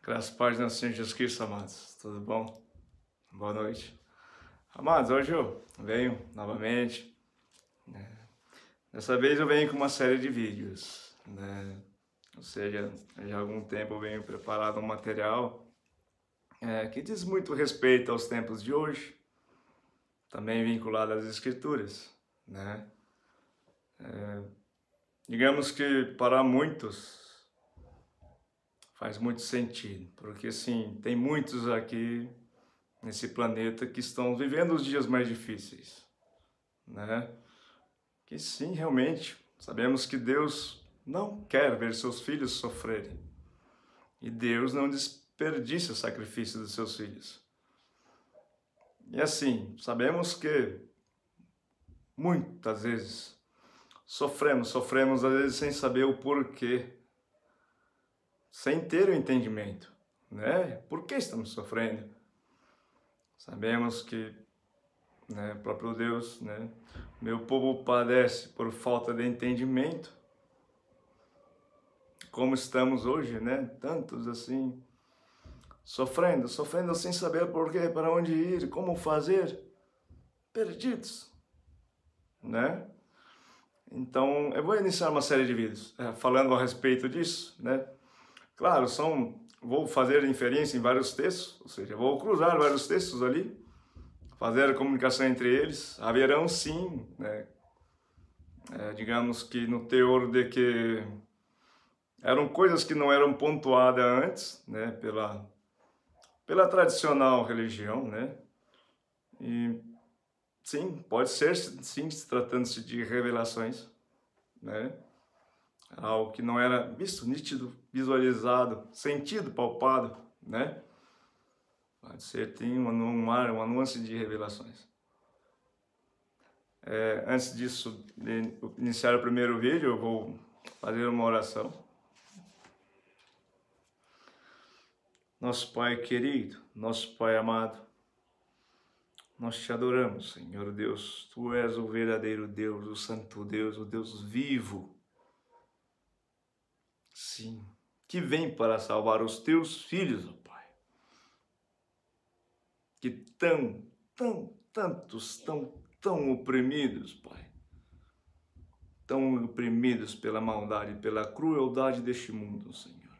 Graças a paz do nosso Senhor Jesus Cristo, amados. Tudo bom? Boa noite. Amados, hoje eu venho novamente. Dessa vez eu venho com uma série de vídeos, Ou seja, já há algum tempo eu venho preparado um material que diz muito respeito aos tempos de hoje, também vinculado às Escrituras, Digamos que para muitos faz muito sentido, porque assim, tem muitos aqui nesse planeta que estão vivendo os dias mais difíceis, Que sim, realmente, sabemos que Deus não quer ver seus filhos sofrerem. E Deus não desperdiça o sacrifício dos seus filhos. E assim, sabemos que muitas vezes sofremos às vezes sem saber o porquê, sem ter o entendimento, Por que estamos sofrendo? Sabemos que, o próprio Deus, meu povo padece por falta de entendimento. Como estamos hoje, Tantos assim, sofrendo sem saber porquê, para onde ir, como fazer, perdidos, Então, eu vou iniciar uma série de vídeos falando a respeito disso, Claro, vou fazer inferência em vários textos, ou seja, vou cruzar vários textos ali, fazer a comunicação entre eles. Haverão sim, digamos que no teor de que eram coisas que não eram pontuadas antes, pela tradicional religião, E sim, pode ser, sim, tratando-se de revelações, Algo que não era visto, nítido, visualizado, sentido, palpado, Pode ser, tem uma nuance de revelações. Antes disso, de iniciar o primeiro vídeo, eu vou fazer uma oração. Nosso Pai querido, nosso Pai amado, nós te adoramos, Senhor Deus. Tu és o verdadeiro Deus, o santo Deus, o Deus vivo. Sim, que vem para salvar os teus filhos, ó Pai. Que tantos, tão oprimidos, Pai. Tão oprimidos pela maldade, pela crueldade deste mundo, Senhor.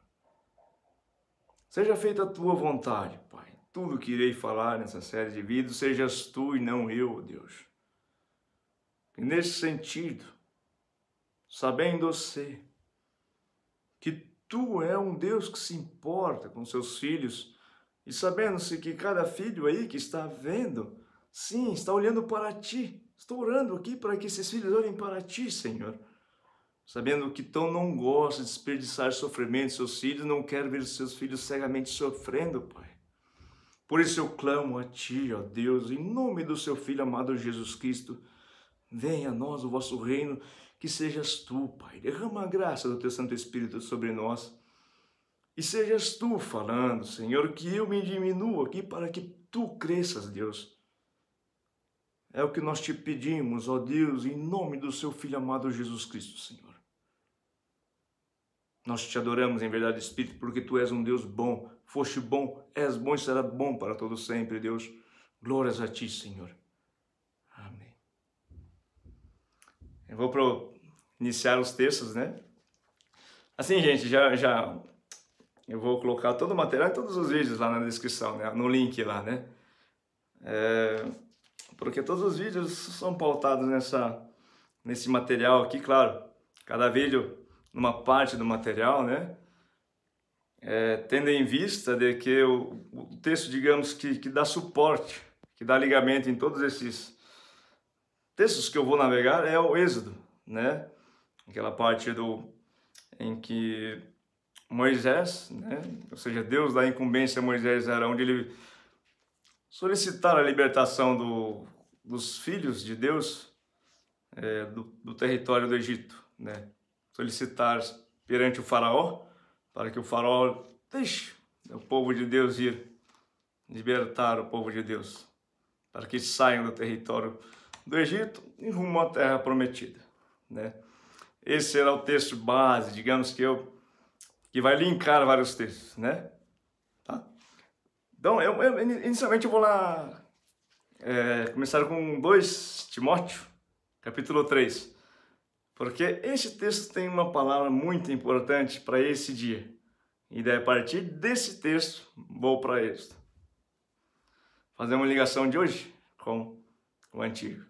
Seja feita a tua vontade, Pai. Tudo que irei falar nessa série de vídeos, sejas tu e não eu, ó Deus. E nesse sentido, sabendo-se que tu é um Deus que se importa com seus filhos, e sabendo-se que cada filho aí que está vendo, sim, está olhando para ti. Estou orando aqui para que esses filhos olhem para ti, Senhor. Sabendo que tu não gosta de desperdiçar sofrimento de seus filhos, não quer ver seus filhos cegamente sofrendo, Pai. Por isso eu clamo a Ti, ó Deus, em nome do Seu Filho amado Jesus Cristo. Venha a nós o vosso reino, que sejas Tu, Pai. Derrama a graça do Teu Santo Espírito sobre nós. E sejas Tu falando, Senhor, que eu me diminua aqui para que Tu cresças, Deus. É o que nós te pedimos, ó Deus, em nome do Seu Filho amado Jesus Cristo, Senhor. Nós te adoramos em verdade, Espírito, porque Tu és um Deus bom, foste bom, és bom e será bom para todo sempre, Deus. Glórias a Ti, Senhor. Amém. Eu vou iniciar os textos, Assim, gente, já eu vou colocar todo o material e todos os vídeos lá na descrição, no link lá, Porque todos os vídeos são pautados nesse material aqui, claro. Cada vídeo numa parte do material, Tendo em vista de que o texto, digamos, que dá suporte, que dá ligamento em todos esses textos que eu vou navegar, é o Êxodo, Aquela parte em que Moisés, Ou seja, Deus dá incumbência a Moisés, era onde ele solicitar a libertação dos filhos de Deus do território do Egito, Solicitar perante o faraó, para que o faraó deixe o povo de Deus ir, libertar o povo de Deus, para que saiam do território do Egito e rumo à terra prometida, Esse será o texto base, digamos que vai linkar vários textos, Então, inicialmente eu vou lá começar com 2 Timóteo, capítulo 3. Porque este texto tem uma palavra muito importante para esse dia. E daí, a partir desse texto, vou para Êxodo. Fazer uma ligação de hoje com o Antigo.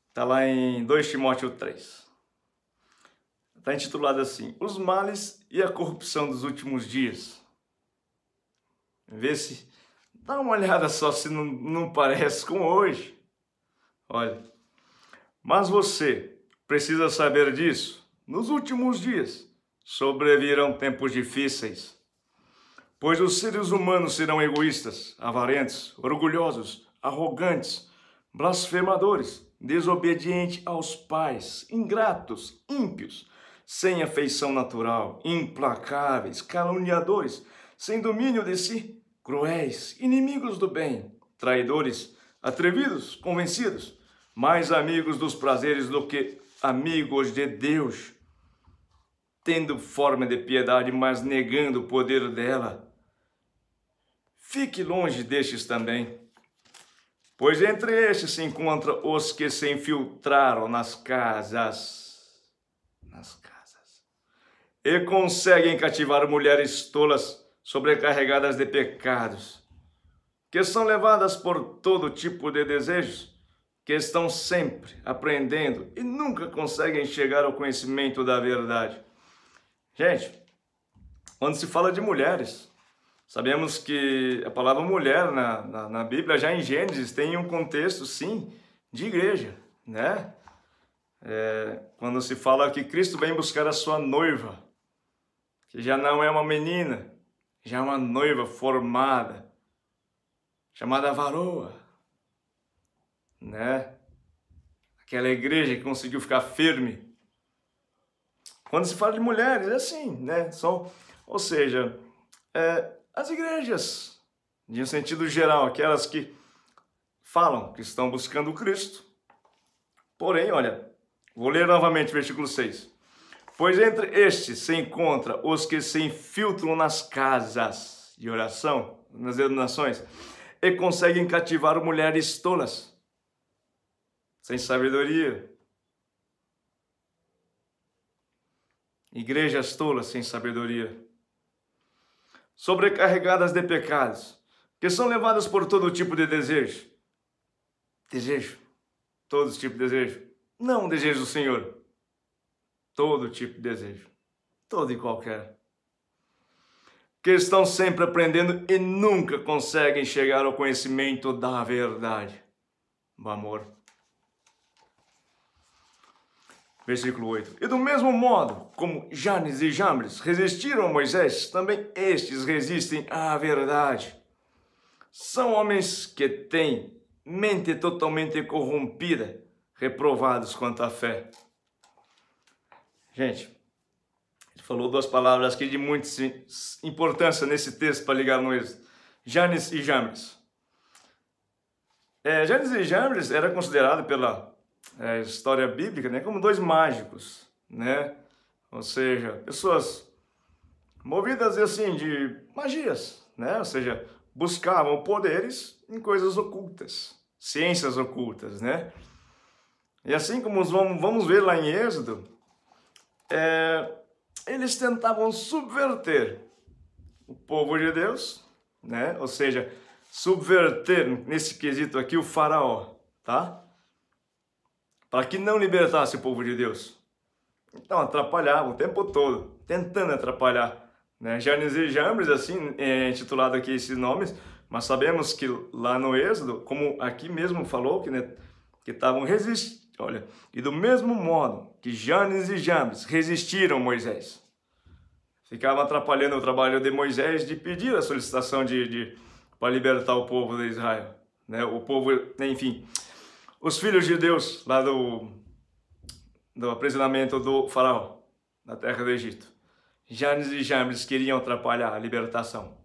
Está lá em 2 Timóteo 3. Está intitulado assim: Os males e a corrupção dos últimos dias. Vê se... Dá uma olhada só se não parece com hoje. Olha. Mas você precisa saber disso. Nos últimos dias sobrevirão tempos difíceis, pois os seres humanos serão egoístas, avarentos, orgulhosos, arrogantes, blasfemadores, desobedientes aos pais, ingratos, ímpios, sem afeição natural, implacáveis, caluniadores, sem domínio de si, cruéis, inimigos do bem, traidores, atrevidos, convencidos, mais amigos dos prazeres do que amigos de Deus, tendo forma de piedade, mas negando o poder dela. Fique longe destes também, pois entre estes se encontram os que se infiltraram nas casas e conseguem cativar mulheres tolas sobrecarregadas de pecados, que são levadas por todo tipo de desejos, que estão sempre aprendendo e nunca conseguem chegar ao conhecimento da verdade. Gente, quando se fala de mulheres, sabemos que a palavra mulher na Bíblia, já em Gênesis, tem um contexto, sim, de igreja, né? Quando se fala que Cristo vem buscar a sua noiva, que já não é uma menina, já é uma noiva formada, chamada varoa, né? Aquela igreja que conseguiu ficar firme. Quando se fala de mulheres, é assim, né? Ou seja, as igrejas, de um sentido geral, aquelas que falam que estão buscando Cristo. Porém, olha, vou ler novamente o versículo 6. Pois entre estes se encontra os que se infiltram nas casas de oração, nas denominações, e conseguem cativar mulheres tolas, sem sabedoria. Igrejas tolas sem sabedoria. Sobrecarregadas de pecados, que são levadas por todo tipo de desejo. Desejo. Todo tipo de desejo. Não o desejo do Senhor. Todo tipo de desejo. Todo e qualquer. Que estão sempre aprendendo e nunca conseguem chegar ao conhecimento da verdade. Do amor. Versículo 8. E do mesmo modo como Janes e Jambres resistiram a Moisés, também estes resistem à verdade. São homens que têm mente totalmente corrompida, reprovados quanto à fé. Gente, ele falou 2 palavras aqui de muita importância nesse texto para ligar no êxodo. Janes e Jambres. Janes e Jambres era considerado pela história bíblica, né, como 2 mágicos, né? Ou seja, pessoas movidas assim de magias, né? Ou seja, buscavam poderes em coisas ocultas, ciências ocultas, né? E assim como vamos ver lá em Êxodo, eles tentavam subverter o povo de Deus, né? Ou seja, subverter nesse quesito aqui o faraó, tá? Para que não libertasse o povo de Deus. Então atrapalhava o tempo todo, tentando atrapalhar, né? Janes e Jambres, assim, é intitulado aqui esses nomes, mas sabemos que lá no Êxodo, como aqui mesmo falou, que estavam resistindo, olha, e do mesmo modo que Janes e Jambres resistiram a Moisés, ficavam atrapalhando o trabalho de Moisés de pedir a solicitação para libertar o povo de Israel, né? O povo, enfim, os filhos de Deus lá do aprisionamento do faraó na terra do Egito. Janes e Jambres queriam atrapalhar a libertação.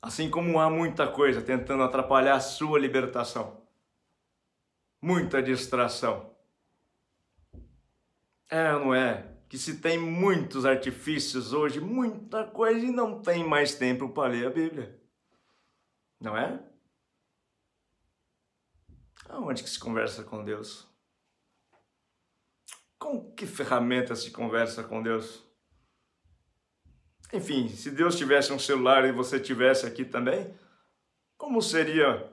Assim como há muita coisa tentando atrapalhar a sua libertação. Muita distração. Ou não é? que se tem muitos artifícios hoje, muita coisa, e não tem mais tempo para ler a Bíblia. Não é? Aonde que se conversa com Deus? Com que ferramenta se conversa com Deus? Enfim, se Deus tivesse um celular e você tivesse aqui também, como seria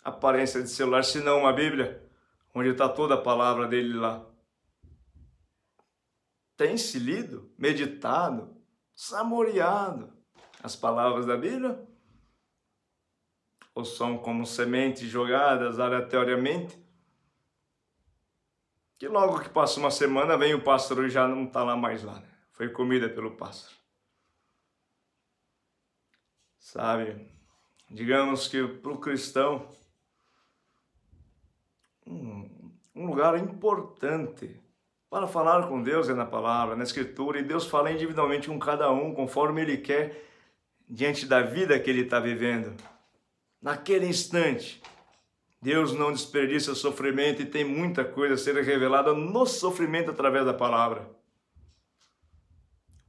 a aparência de celular se não uma Bíblia, onde está toda a palavra dele lá? Tem-se lido, meditado, saboreado as palavras da Bíblia? Ou são como sementes jogadas aleatoriamente? Que logo que passa uma semana, vem o pássaro e já não está lá mais lá, né? Foi comida pelo pássaro. Sabe, digamos que para o cristão, um lugar importante para falar com Deus é na palavra, na escritura, e Deus fala individualmente com cada um, conforme Ele quer, diante da vida que ele está vivendo. Naquele instante, Deus não desperdiça sofrimento e tem muita coisa a ser revelada no sofrimento através da palavra.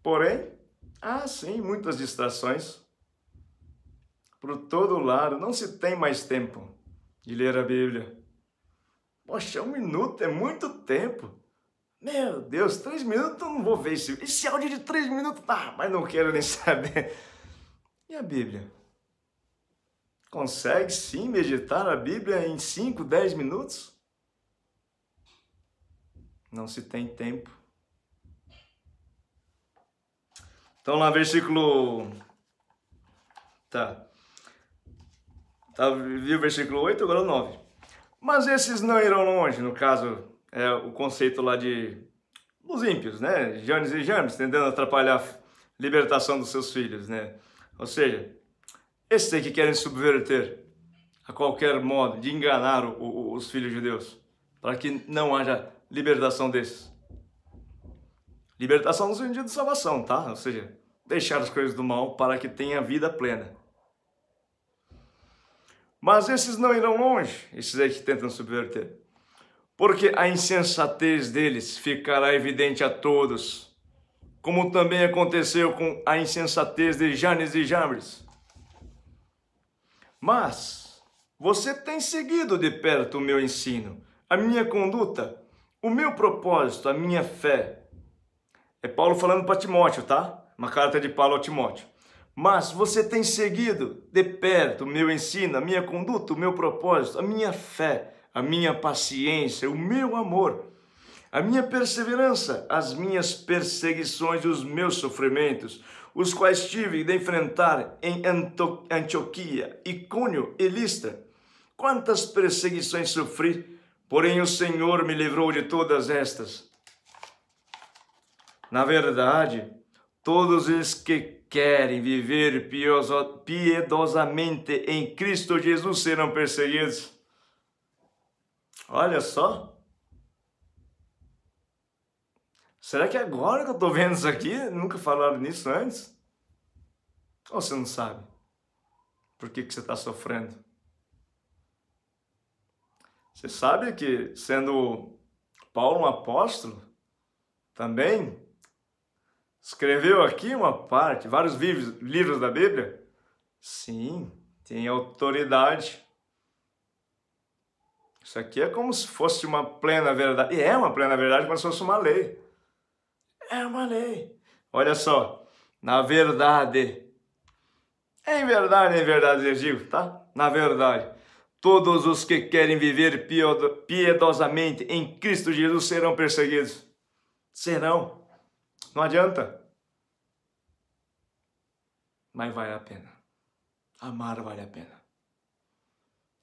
Porém, há sim muitas distrações. Por todo lado, não se tem mais tempo de ler a Bíblia. Poxa, 1 minuto é muito tempo. Meu Deus, 3 minutos eu não vou ver esse áudio de 3 minutos. Ah, mas não quero nem saber. E a Bíblia? Consegue sim meditar a Bíblia em 5, 10 minutos? Não se tem tempo. Então lá, versículo... Viu o versículo 8, agora o 9. Mas esses não irão longe, no caso, é o conceito lá dos ímpios, né? Janes e Jambres, tentando atrapalhar a libertação dos seus filhos, né? Ou seja, esses aí que querem subverter a qualquer modo, de enganar os filhos de Deus, para que não haja libertação desses. Libertação no sentido de salvação, tá? Ou seja, deixar as coisas do mal para que tenha vida plena. Mas esses não irão longe, esses aí que tentam subverter, porque a insensatez deles ficará evidente a todos, como também aconteceu com a insensatez de Janes e Jambres. Mas você tem seguido de perto o meu ensino, a minha conduta, o meu propósito, a minha fé. É Paulo falando para Timóteo, tá? Uma carta de Paulo a Timóteo. Mas você tem seguido de perto o meu ensino, a minha conduta, o meu propósito, a minha fé, a minha paciência, o meu amor, a minha perseverança, as minhas perseguições e os meus sofrimentos, os quais tive de enfrentar em Antioquia, Icônio e Listra. Quantas perseguições sofri, porém o Senhor me livrou de todas estas. Na verdade, todos os que querem viver piedosamente em Cristo Jesus serão perseguidos. Olha só. Será que agora que eu estou vendo isso aqui, nunca falaram nisso antes? Ou você não sabe por que você está sofrendo? Você sabe que, sendo Paulo um apóstolo, também escreveu aqui uma parte, vários livros da Bíblia? Sim, tem autoridade. Isso aqui é como se fosse uma plena verdade. E é uma plena verdade, como se fosse uma lei. É uma lei. Olha só, na verdade, em verdade eu digo, tá? Na verdade, todos os que querem viver piedosamente em Cristo Jesus serão perseguidos. Serão. Não adianta. Mas vale a pena. Amar vale a pena.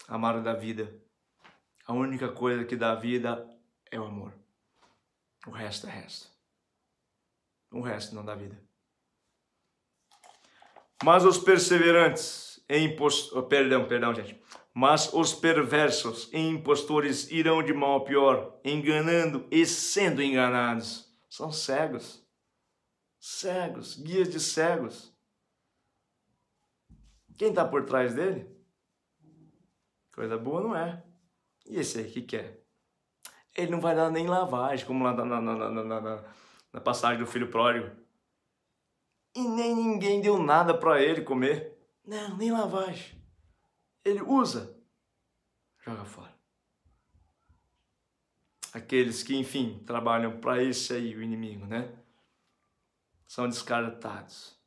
Amar da vida. A única coisa que dá vida é o amor. O resto é resto. O resto não dá vida. Mas os perseverantes gente. Mas os perversos e impostores irão de mal a pior, enganando e sendo enganados. São cegos. Cegos, guias de cegos. Quem está por trás dele? Coisa boa não é. E esse aí que quer? Ele não vai dar nem lavagem, como lá na passagem do filho pródigo. E nem ninguém deu nada para ele comer. Não, nem lavagem. Ele usa, joga fora. Aqueles que, enfim, trabalham para esse aí, o inimigo, né? São descartados.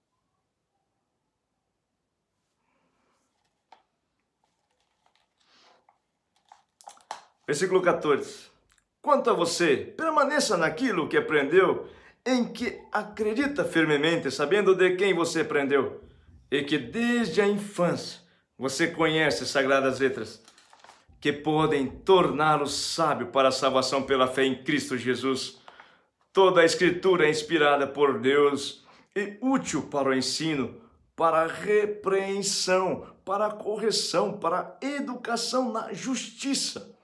Versículo 14. Quanto a você, permaneça naquilo que aprendeu, em que acredita firmemente, sabendo de quem você aprendeu, e que desde a infância você conhece as sagradas letras, que podem torná-lo sábio para a salvação pela fé em Cristo Jesus. Toda a Escritura é inspirada por Deus e útil para o ensino, para a repreensão, para a correção, para a educação na justiça,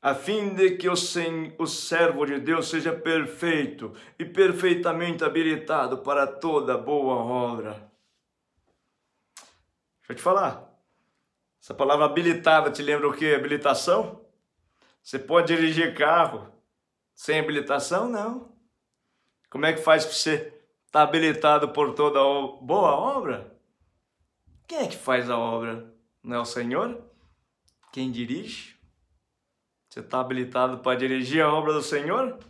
a fim de que o servo de Deus seja perfeito e perfeitamente habilitado para toda boa obra. Deixa eu te falar, essa palavra habilitada te lembra o quê? Habilitação? Você pode dirigir carro sem habilitação? Não. Como é que faz para você estar habilitado por toda boa obra? Quem é que faz a obra? Não é o Senhor? Quem dirige? Você está habilitado para dirigir a obra do Senhor?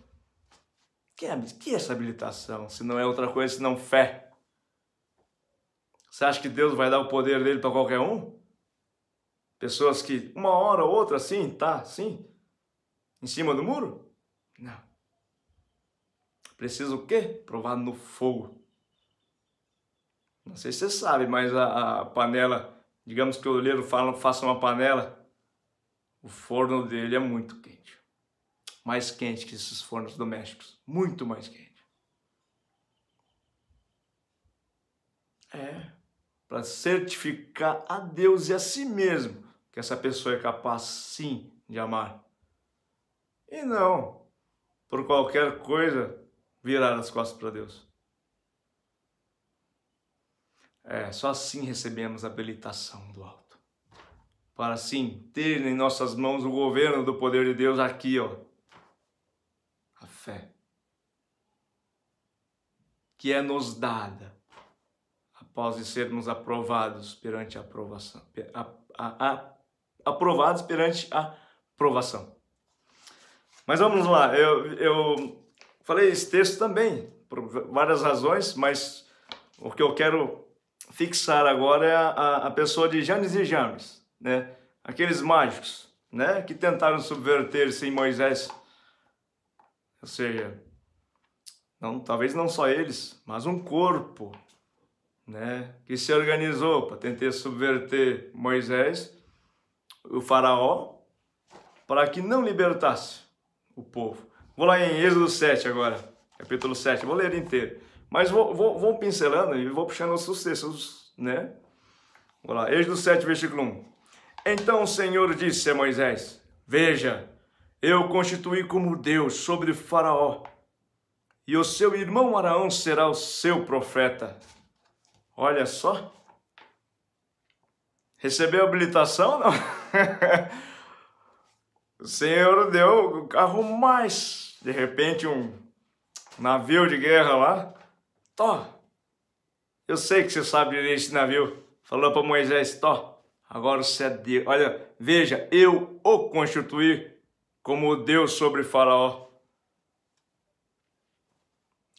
Que é essa habilitação? Se não é outra coisa, senão fé. Você acha que Deus vai dar o poder dele para qualquer um? Pessoas que uma hora ou outra assim, tá, assim, em cima do muro? Não. Precisa o quê? Provado no fogo. Não sei se você sabe, mas a panela, digamos que o oleiro faça uma panela, o forno dele é muito quente. Mais quente que esses fornos domésticos. Muito mais quente. Para certificar a Deus e a si mesmo que essa pessoa é capaz, sim, de amar. E não, por qualquer coisa, virar as costas para Deus. Só assim recebemos a habilitação do alto. Para assim ter em nossas mãos o governo do poder de Deus aqui, ó. A fé. Que é nos dada após sermos aprovados perante a aprovação. Aprovados perante a aprovação. Mas vamos lá, eu falei esse texto também, por várias razões, mas o que eu quero fixar agora é a pessoa de Janes e Jambres, né? Aqueles mágicos, né? Que tentaram subverter-se em Moisés. Ou seja, talvez não só eles, mas um corpo, né? Que se organizou para tentar subverter Moisés, o faraó, para que não libertasse o povo. Vou lá em Êxodo 7 agora, capítulo 7, vou ler inteiro. Mas vou pincelando e vou puxando os sucessos, né? Vou lá, Êxodo 7, versículo 1. Então o Senhor disse a Moisés, veja, eu constituí como Deus sobre Faraó, e o seu irmão Arão será o seu profeta. Olha só. Recebeu habilitação, não? O Senhor deu o carro mais, de repente um navio de guerra lá. Eu sei que você sabe dirigir esse navio. Falou para Moisés, agora você é Deus. Olha, veja, eu o constituí como Deus sobre Faraó.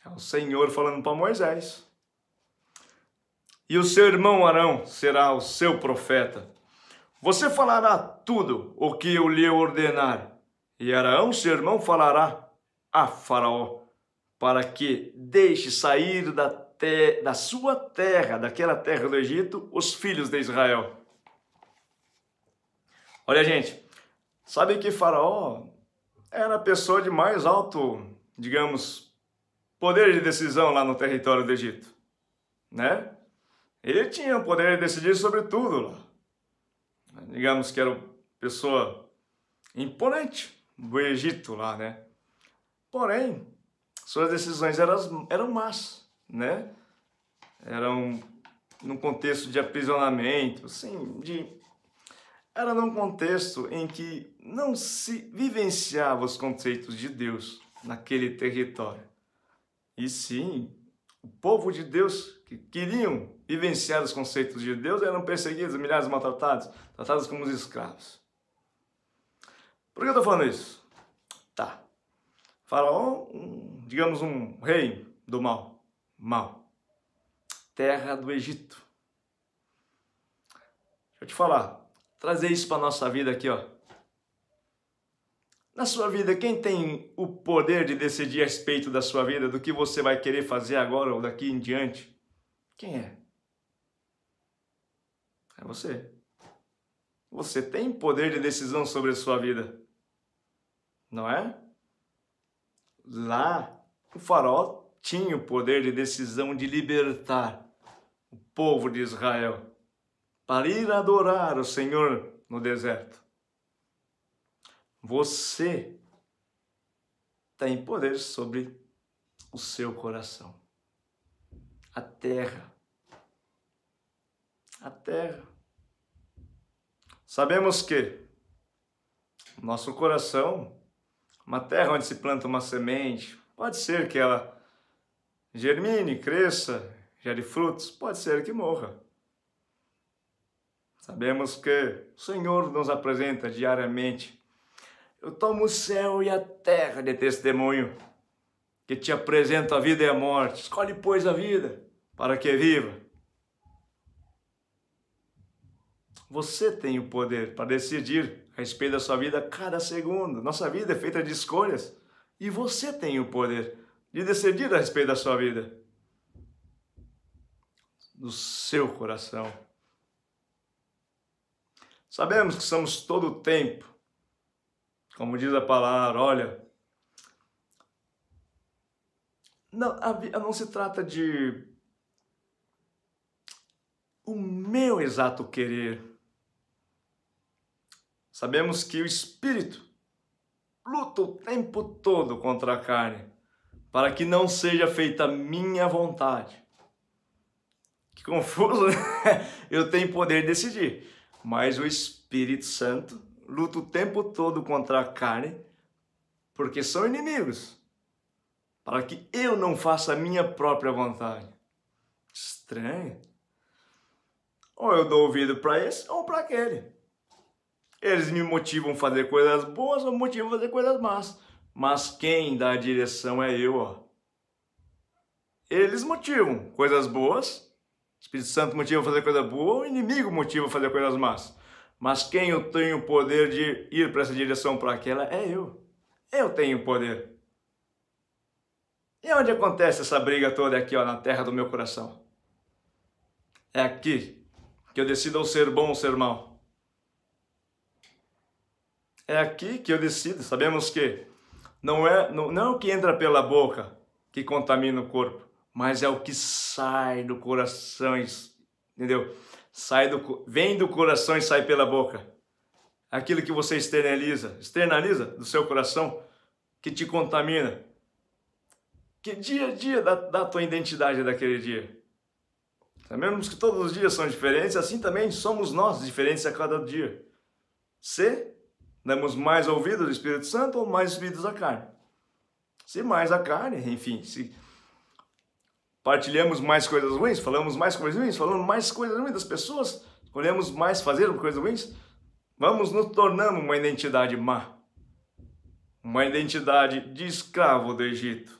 É o Senhor falando para Moisés. E o seu irmão Arão será o seu profeta. Você falará tudo o que eu lhe ordenar. E Arão, seu irmão, falará a Faraó, para que deixe sair da sua terra, daquela terra do Egito, os filhos de Israel. Olha, gente, sabe que Faraó era a pessoa de mais alto, digamos, poder de decisão lá no território do Egito, né? Ele tinha o poder de decidir sobre tudo lá. Digamos que era uma pessoa imponente do Egito lá, né? Porém, suas decisões eram más, né? Eram num contexto de aprisionamento, assim, era num contexto em que não se vivenciava os conceitos de Deus naquele território. E sim, o povo de Deus que queriam vivenciar os conceitos de Deus eram perseguidos, humilhados, maltratados, tratados como os escravos. Por que eu estou falando isso? Tá. Faraó, digamos, um rei do mal. Mal. Terra do Egito. Deixa eu te falar. Trazer isso para a nossa vida aqui, ó. Na sua vida, quem tem o poder de decidir a respeito da sua vida, do que você vai querer fazer agora ou daqui em diante? Quem é? É você. Você tem poder de decisão sobre a sua vida. Não é? Lá, o faraó tinha o poder de decisão de libertar o povo de Israel para ir adorar o Senhor no deserto. Você tem poder sobre o seu coração. A terra. A terra. Sabemos que nosso coração, uma terra onde se planta uma semente, pode ser que ela germine, cresça, gere frutos, pode ser que morra. Sabemos que o Senhor nos apresenta diariamente. Eu tomo o céu e a terra de testemunho, que te apresento a vida e a morte. Escolhe, pois, a vida, para que viva. Você tem o poder para decidir a respeito da sua vida a cada segundo. Nossa vida é feita de escolhas. E você tem o poder de decidir a respeito da sua vida. Do seu coração. Sabemos que somos todo o tempo, como diz a palavra, olha, não se trata de o meu exato querer. Sabemos que o Espírito luta o tempo todo contra a carne, para que não seja feita a minha vontade. Que confuso, né? Eu tenho poder de decidir, mas o Espírito Santo luta o tempo todo contra a carne, porque são inimigos, para que eu não faça a minha própria vontade. Estranho. Ou eu dou ouvido para esse ou para aquele. Eles me motivam a fazer coisas boas ou me motivam a fazer coisas más. Mas quem dá a direção é eu, ó. Eles motivam coisas boas, o Espírito Santo motiva a fazer coisa boa, o inimigo motiva a fazer coisas más. Mas quem eu tenho o poder de ir para essa direção, para aquela, é eu. Eu tenho o poder. E onde acontece essa briga toda aqui, ó, na terra do meu coração? É aqui que eu decido ou ser bom ou ser mal. É aqui que eu decido. Sabemos que não é o que entra pela boca que contamina o corpo, mas é o que sai do coração, entendeu? Vem do coração e sai pela boca. Aquilo que você externaliza do seu coração, que te contamina, que dia a dia dá a tua identidade daquele dia. Sabemos que todos os dias são diferentes, assim também somos nós diferentes a cada dia. Se damos mais ouvidos ao Espírito Santo ou mais ouvidos à carne? Se mais a carne, enfim, se partilhamos mais coisas ruins, falamos mais coisas ruins das pessoas, escolhemos mais fazer coisas ruins, vamos nos tornando uma identidade má, uma identidade de escravo do Egito.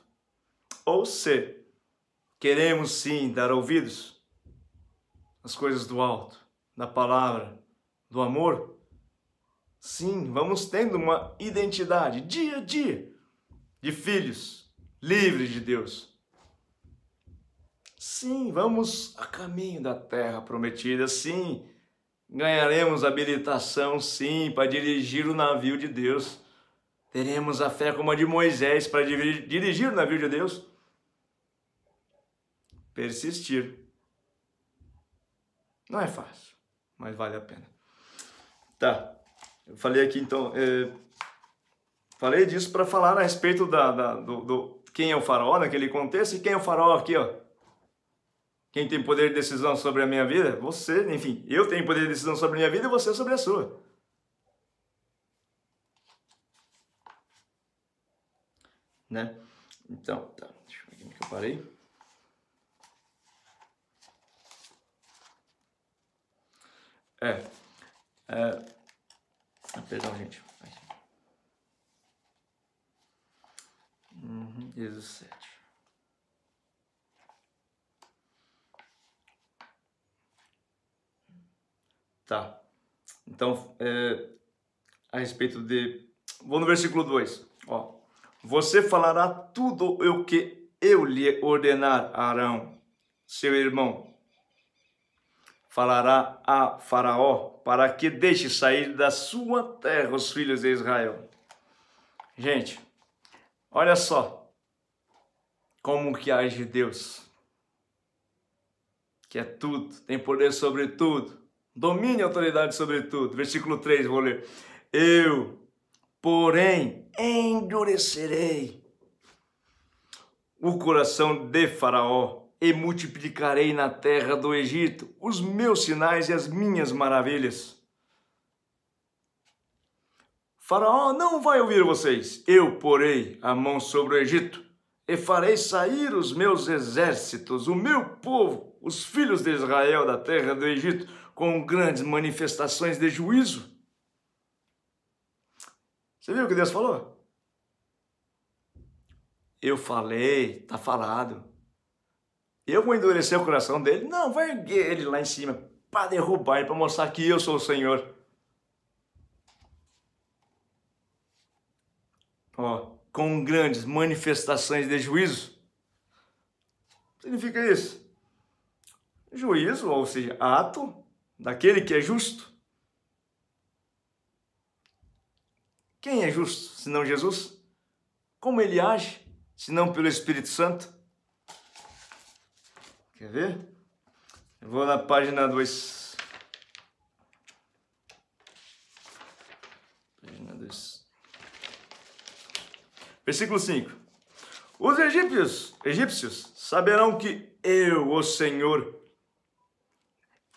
Ou se queremos sim dar ouvidos às coisas do alto, da palavra, do amor, sim, vamos tendo uma identidade dia a dia de filhos livres de Deus. Sim, vamos a caminho da terra prometida, sim, ganharemos habilitação, sim, para dirigir o navio de Deus. Teremos a fé como a de Moisés para dirigir o navio de Deus. Persistir. Não é fácil, mas vale a pena. Tá, eu falei aqui então, falei disso para falar a respeito do quem é o faraó naquele contexto e quem é o faraó aqui, ó. Quem tem poder de decisão sobre a minha vida? Você, enfim, eu tenho poder de decisão sobre a minha vida e você sobre a sua. Né? Então, tá, deixa eu ver aqui. Parei. Perdão, gente. 17. Tá. Então, a respeito de... Vou no versículo 2. Ó. Você falará tudo o que eu lhe ordenar, Arão, seu irmão. Falará a Faraó para que deixe sair da sua terra os filhos de Israel. Gente, olha só como que age Deus, que é tudo, tem poder sobre tudo, domínio e autoridade sobre tudo. Versículo 3, vou ler. Eu, porém, endurecerei o coração de Faraó e multiplicarei na terra do Egito os meus sinais e as minhas maravilhas. Faraó não vai ouvir vocês. Eu porei a mão sobre o Egito e farei sair os meus exércitos, o meu povo, os filhos de Israel da terra do Egito, com grandes manifestações de juízo. Você viu o que Deus falou? Eu falei, tá falado. Eu vou endurecer o coração dele? Não, vou erguer ele lá em cima para derrubar ele, para mostrar que eu sou o Senhor. Ó, com grandes manifestações de juízo. Significa isso? Juízo, ou seja, ato daquele que é justo. Quem é justo, senão Jesus? Como ele age, senão pelo Espírito Santo? Quer ver? Eu vou na página 2. Página 2. Versículo 5. Os egípcios saberão que eu, o Senhor,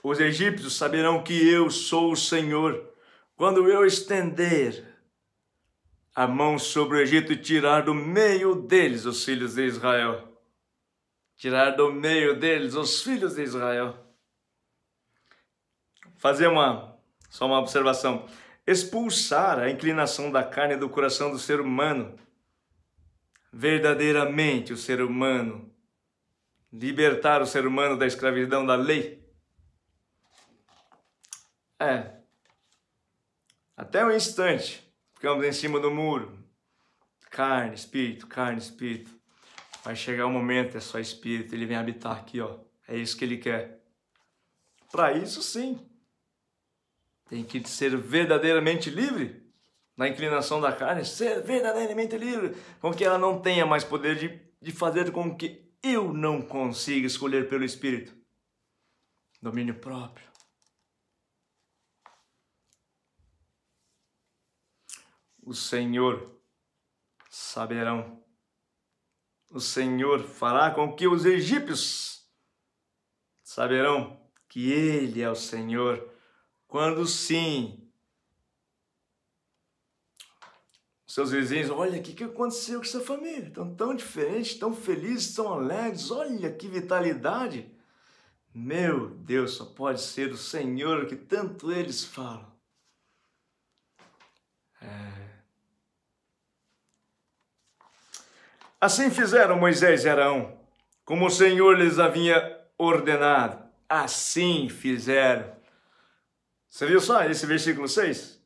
os egípcios saberão que eu sou o Senhor, quando eu estender a mão sobre o Egito e tirar do meio deles os filhos de Israel. Tirar do meio deles os filhos de Israel. Fazer só uma observação. Expulsar a inclinação da carne do coração do ser humano. Verdadeiramente o ser humano. Libertar o ser humano da escravidão da lei. Até um instante. Ficamos em cima do muro. Carne, espírito, carne, espírito. Vai chegar um momento, é só espírito, ele vem habitar aqui, ó. É isso que ele quer. Para isso, sim. Tem que ser verdadeiramente livre da inclinação da carne, ser verdadeiramente livre, com que ela não tenha mais poder de fazer com que eu não consiga escolher pelo espírito. Domínio próprio. O Senhor saberão. O Senhor fará com que os egípcios saberão que Ele é o Senhor, quando sim, seus vizinhos, olha, o que aconteceu com essa família? Estão tão diferentes, tão felizes, tão alegres, olha que vitalidade. Meu Deus, só pode ser o Senhor que tanto eles falam. Assim fizeram Moisés e Arão, como o Senhor lhes havia ordenado. Assim fizeram. Você viu só esse versículo 6?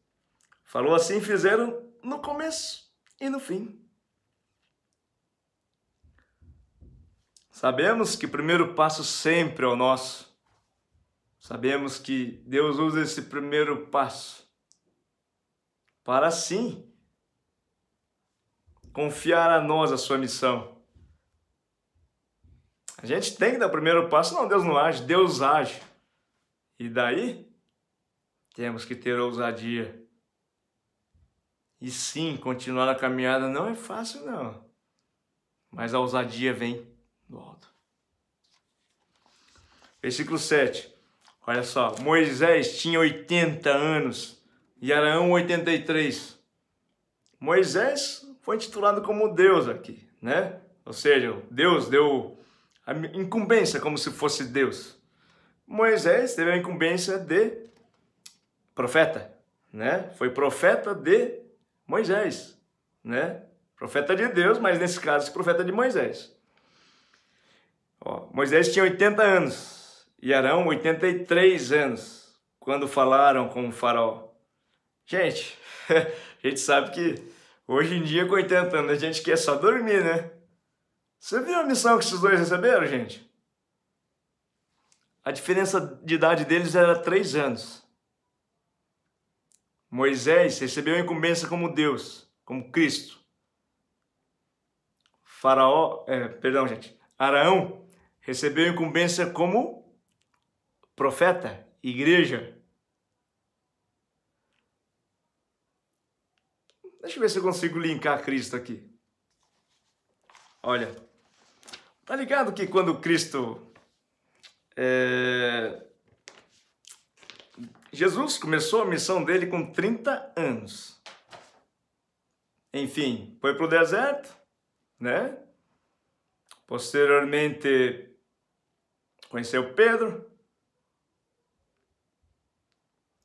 Falou assim fizeram no começo e no fim. Sabemos que o primeiro passo sempre é o nosso. Sabemos que Deus usa esse primeiro passo para assim confiar a nós a sua missão. A gente tem que dar o primeiro passo, não, Deus não age, Deus age. E daí, temos que ter ousadia. E sim, continuar a caminhada não é fácil, não. Mas a ousadia vem do alto. Versículo 7. Olha só, Moisés tinha 80 anos e Arão 83. Moisés foi intitulado como Deus aqui, né? Ou seja, Deus deu a incumbência como se fosse Deus. Moisés teve a incumbência de profeta, né? Foi profeta de Moisés, né? Profeta de Deus, mas nesse caso, profeta de Moisés. Ó, Moisés tinha 80 anos e Arão 83 anos quando falaram com o faraó. Gente, a gente sabe que hoje em dia com 80 anos a gente quer só dormir, né? Você viu a missão que esses dois receberam, gente? A diferença de idade deles era 3 anos. Moisés recebeu a incumbência como Deus, como Cristo. Arão recebeu a incumbência como profeta, igreja. Deixa eu ver se eu consigo linkar Cristo aqui. Olha, tá ligado que quando Cristo... Jesus começou a missão dele com 30 anos. Enfim, foi para o deserto, né? Posteriormente, conheceu Pedro.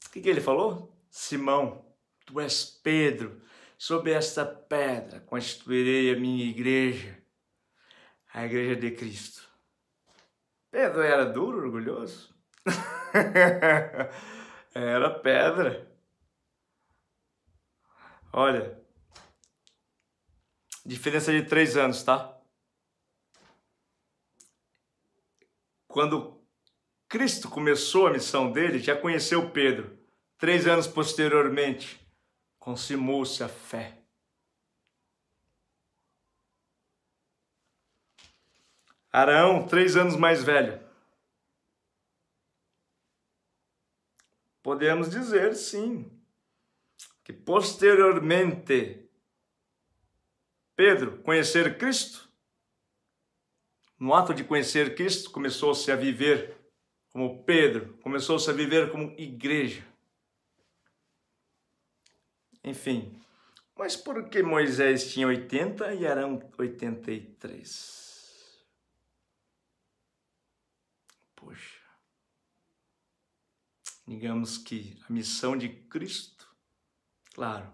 O que ele falou? Simão, tu és Pedro, sobre esta pedra constituirei a minha igreja, a igreja de Cristo. Pedro era duro, orgulhoso. Era pedra. Olha, diferença de 3 anos, tá? Quando Cristo começou a missão dele, já conheceu Pedro. 3 anos posteriormente, consumou-se a fé. Arão, 3 anos mais velho. Podemos dizer, sim, que posteriormente Pedro conhecer Cristo, no ato de conhecer Cristo, começou-se a viver como Pedro, começou-se a viver como igreja. Enfim, mas por que Moisés tinha 80 e Arão 83? Poxa, digamos que a missão de Cristo, claro,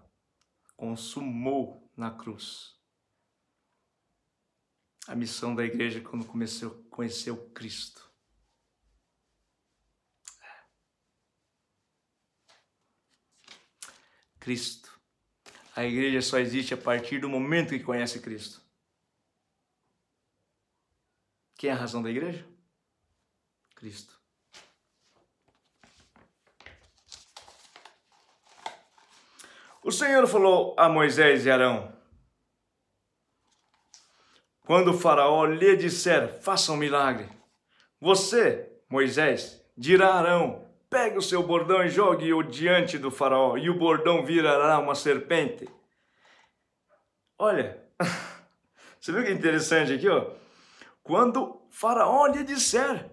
consumou na cruz. A missão da igreja quando conheceu Cristo. Cristo. A igreja só existe a partir do momento que conhece Cristo. Quem é a razão da igreja? Cristo. O Senhor falou a Moisés e Arão: quando o faraó lhe disser, faça um milagre, você, Moisés, dirá a Arão, pegue o seu bordão e jogue-o diante do faraó, e o bordão virará uma serpente. Olha, você viu que interessante aqui, ó? Quando o faraó lhe disser.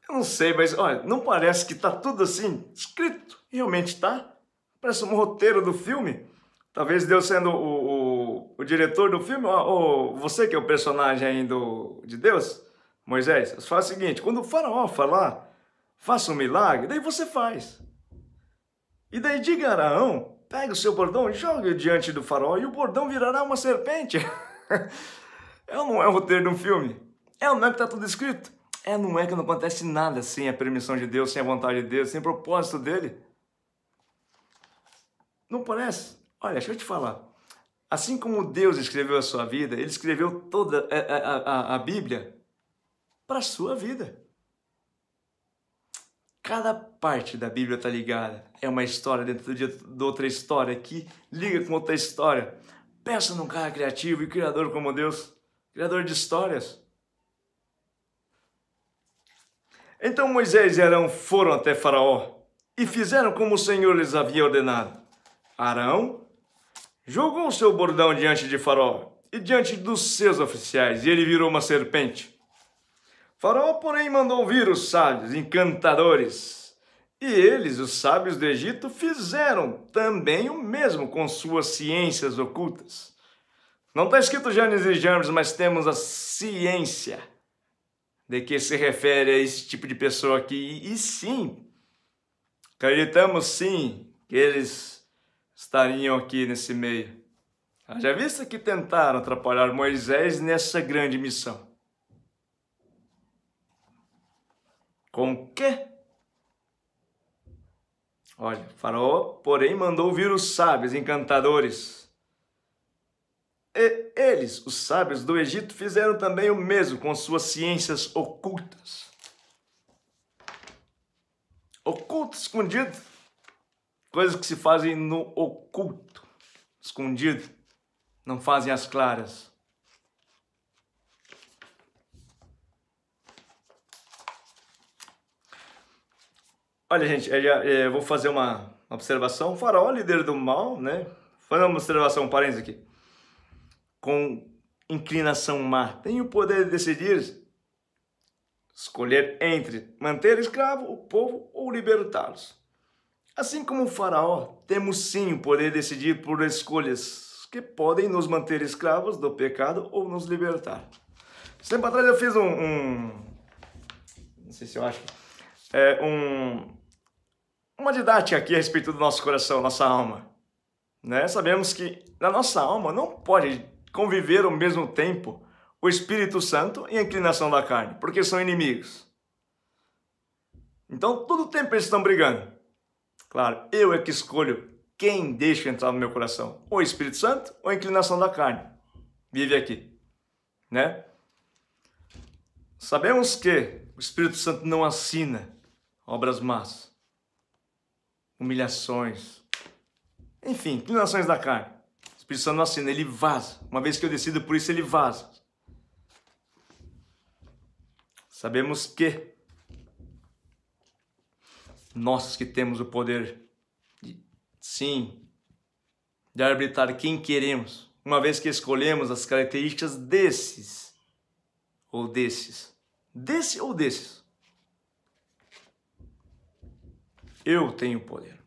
Eu não sei, mas olha, não parece que está tudo assim escrito? Realmente está? Parece um roteiro do filme. Talvez Deus sendo o diretor do filme, ou você que é o personagem aí de Deus, Moisés. Você faz o seguinte, quando o faraó falar, faça um milagre, daí você faz. E daí diga a Arão, pegue o seu bordão e jogue diante do faraó, e o bordão virará uma serpente. Não é o roteiro de um filme? Não é que está tudo escrito? Não é que não acontece nada sem a permissão de Deus, sem a vontade de Deus, sem o propósito dele? Não parece? Olha, deixa eu te falar. Assim como Deus escreveu a sua vida, Ele escreveu toda a Bíblia para a sua vida. Cada parte da Bíblia está ligada. É uma história dentro de outra história que liga com outra história. Pensa num cara criativo e criador como Deus, criador de histórias. Então Moisés e Arão foram até Faraó e fizeram como o Senhor lhes havia ordenado. Arão jogou o seu bordão diante de Faraó e diante dos seus oficiais, e ele virou uma serpente. Faraó, porém, mandou vir os sábios, encantadores, e eles, os sábios do Egito, fizeram também o mesmo com suas ciências ocultas. Não está escrito Janes e Jambres, mas temos a ciência de que se refere a esse tipo de pessoa aqui. E sim, acreditamos sim que eles estariam aqui nesse meio. Já visto que tentaram atrapalhar Moisés nessa grande missão. Com o quê? Olha, Faraó, porém, mandou vir os sábios encantadores. E eles, os sábios do Egito, fizeram também o mesmo com suas ciências ocultas. Oculto, escondido. Coisas que se fazem no oculto, escondido. Não fazem as claras. Olha, gente, eu vou fazer uma observação. O Faraó, líder do mal, né? Fazer uma observação, parênteses aqui. Com inclinação má, tem o poder de decidir, escolher entre manter escravo o povo ou libertá-los. Assim como o Faraó, temos sim o poder de decidir por escolhas que podem nos manter escravos do pecado ou nos libertar. Tempo atrás eu fiz não sei se eu acho, uma didática aqui a respeito do nosso coração, nossa alma. Né? Sabemos que na nossa alma não pode conviver ao mesmo tempo o Espírito Santo e a inclinação da carne, porque são inimigos. Então, todo o tempo eles estão brigando. Claro, eu é que escolho quem deixa entrar no meu coração, ou o Espírito Santo ou a inclinação da carne. Vive aqui, né? Sabemos que o Espírito Santo não assina obras más, humilhações, enfim, inclinações da carne. O Espírito Santo não assina, ele vaza. Uma vez que eu decido por isso, ele vaza. Sabemos que nós que temos o poder sim, de arbitrar quem queremos, uma vez que escolhemos as características desses ou desses. Desse ou desses. Eu tenho poder.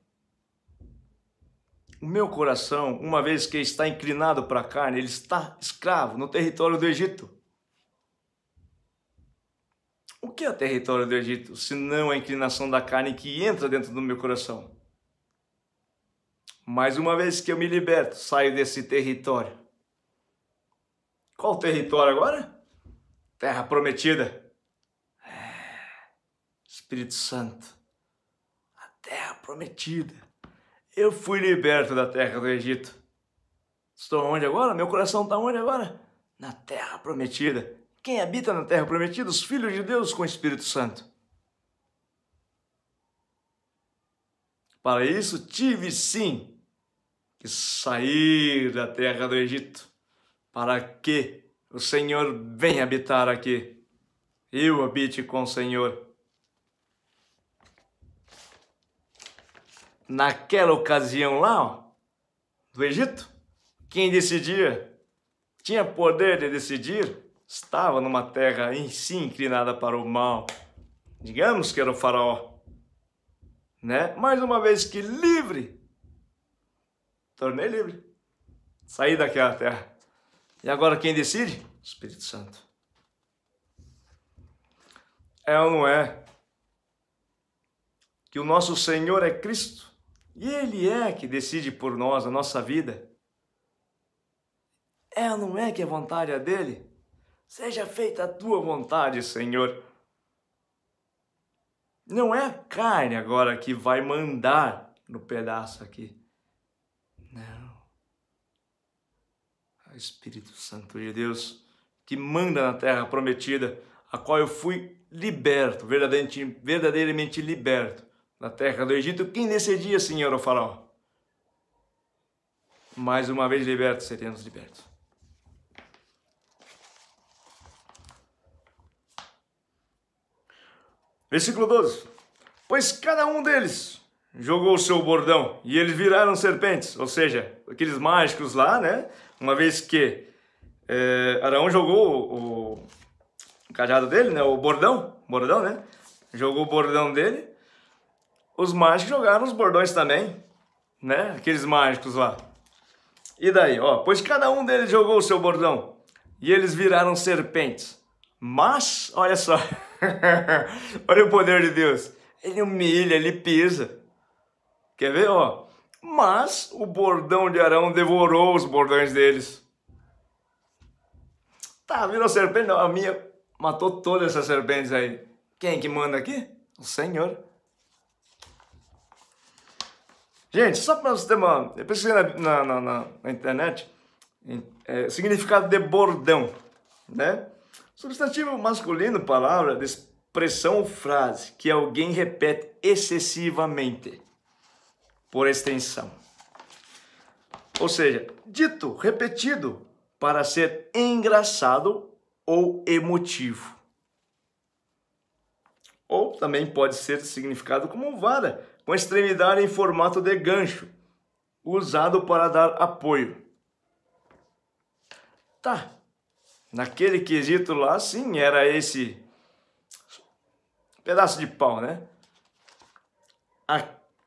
O meu coração, uma vez que está inclinado para a carne, ele está escravo no território do Egito. O que é o território do Egito, se não a inclinação da carne que entra dentro do meu coração? Mas uma vez que eu me liberto, saio desse território. Qual território agora? Terra prometida. Espírito Santo. A terra prometida. Eu fui liberto da terra do Egito. Estou onde agora? Meu coração está onde agora? Na terra prometida. Quem habita na terra prometida? Os filhos de Deus com o Espírito Santo. Para isso, tive sim que sair da terra do Egito, para que o Senhor venha habitar aqui. Eu habite com o Senhor. Naquela ocasião lá, ó, do Egito, quem decidia, tinha poder de decidir, estava numa terra em si inclinada para o mal. Digamos que era o Faraó, né? Mais uma vez que livre, tornei livre, saí daquela terra. E agora quem decide? O Espírito Santo. É ou não é que o nosso Senhor é Cristo? E Ele é que decide por nós a nossa vida. É ou não é que a vontade é dele? Seja feita a tua vontade, Senhor. Não é a carne agora que vai mandar no pedaço aqui. Não. É o Espírito Santo de Deus que manda na terra prometida, a qual eu fui liberto, verdadeiramente liberto. Na terra do Egito, quem decidia, Senhor, o Faraó? Mais uma vez libertos, seremos libertos. Versículo 12. Pois cada um deles jogou o seu bordão e eles viraram serpentes, ou seja, aqueles mágicos lá, né? Uma vez que Arão jogou o cajado dele, né? O bordão, né? Jogou o bordão dele. Os mágicos jogaram os bordões também, né? Aqueles mágicos lá. E daí, ó, pois cada um deles jogou o seu bordão e eles viraram serpentes. Mas, olha só, olha o poder de Deus. Ele humilha, ele pisa. Quer ver, ó? Mas o bordão de Arão devorou os bordões deles. Tá, virou serpente? Não, a minha matou todas essas serpentes aí. Quem que manda aqui? O Senhor. Gente, só para você ter uma... Eu pesquisei na internet significado de bordão, né? Substantivo masculino, palavra de expressão ou frase que alguém repete excessivamente, por extensão. Ou seja, dito, repetido, para ser engraçado ou emotivo. Ou também pode ser significado como vara, com extremidade em formato de gancho, usado para dar apoio. Tá, naquele quesito lá, sim, era esse pedaço de pau, né?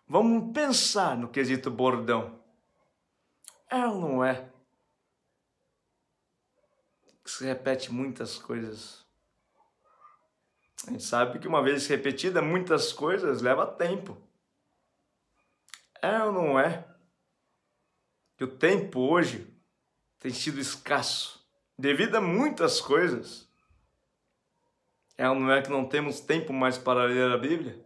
Vamos pensar no quesito bordão. É ou não é? Se repete muitas coisas. A gente sabe que uma vez repetida, muitas coisas leva tempo. É ou não é? Que o tempo hoje tem sido escasso, devido a muitas coisas. É ou não é que não temos tempo mais para ler a Bíblia?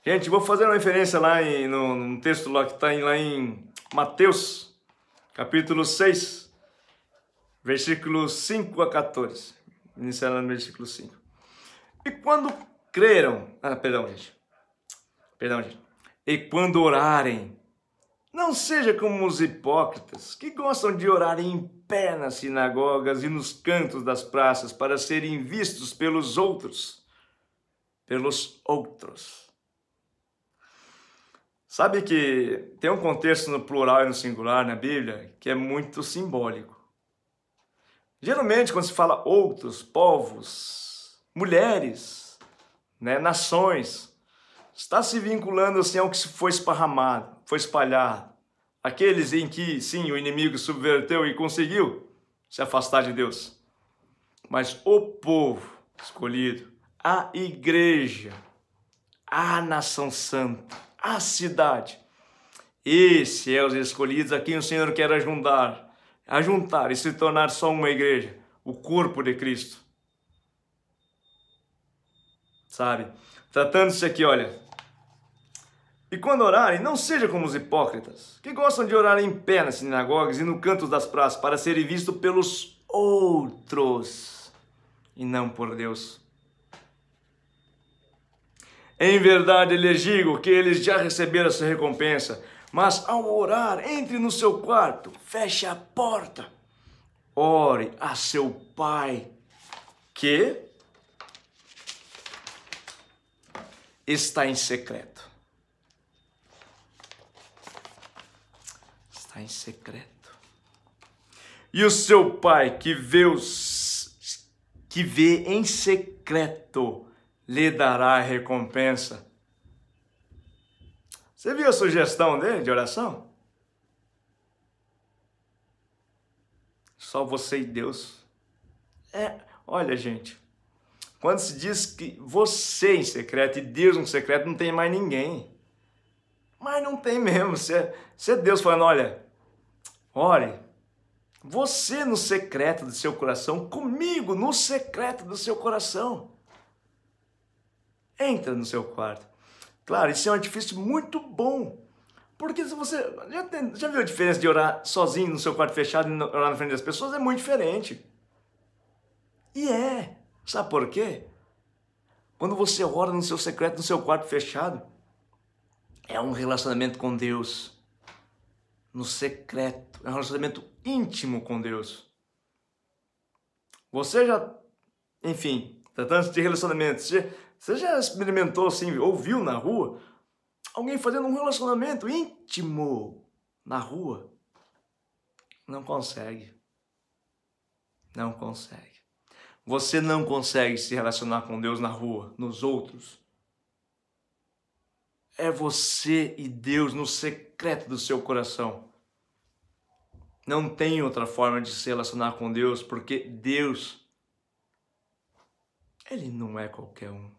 Gente, vou fazer uma referência lá no texto lá que está lá em Mateus, capítulo 6, versículos 5 a 14. Iniciando no versículo 5. E quando creram... Perdão, gente. E quando orarem, não seja como os hipócritas, que gostam de orar em pé nas sinagogas e nos cantos das praças para serem vistos pelos outros. Sabe que tem um contexto no plural e no singular na Bíblia que é muito simbólico. Geralmente, quando se fala outros, povos, mulheres, né, nações, está se vinculando assim ao que foi esparramado, foi espalhado. Aqueles em que, sim, o inimigo subverteu e conseguiu se afastar de Deus. Mas o povo escolhido, a igreja, a nação santa, a cidade, esse é os escolhidos a quem o Senhor quer ajuntar e se tornar só uma igreja, o corpo de Cristo. Sabe? Tratando-se aqui, olha. E quando orarem, não seja como os hipócritas, que gostam de orar em pé nas sinagogas e no canto das praças para serem vistos pelos outros e não por Deus. Em verdade lhes digo que eles já receberam essa recompensa, mas ao orar, entre no seu quarto, feche a porta, ore a seu Pai, que está em secreto. Está em secreto. E o seu Pai que vê em secreto lhe dará a recompensa. Você viu a sugestão dele de oração? Só você e Deus. Olha, gente, quando se diz que você em secreto e Deus em secreto, não tem mais ninguém. Mas não tem mesmo. Se é Deus falando, olha, ore, você no secreto do seu coração, comigo no secreto do seu coração. Entra no seu quarto. Claro, isso é um artifício muito bom. Porque se você já viu a diferença de orar sozinho no seu quarto fechado e orar na frente das pessoas? É muito diferente. E sabe por quê? Quando você ora no seu secreto, no seu quarto fechado, é um relacionamento com Deus. No secreto, é um relacionamento íntimo com Deus. Você já, enfim, tratando de relacionamento, você já experimentou assim, ouviu na rua, alguém fazendo um relacionamento íntimo na rua? Não consegue. Não consegue. Você não consegue se relacionar com Deus na rua, nos outros, é você e Deus no secreto do seu coração. Não tem outra forma de se relacionar com Deus, porque Deus, Ele não é qualquer um.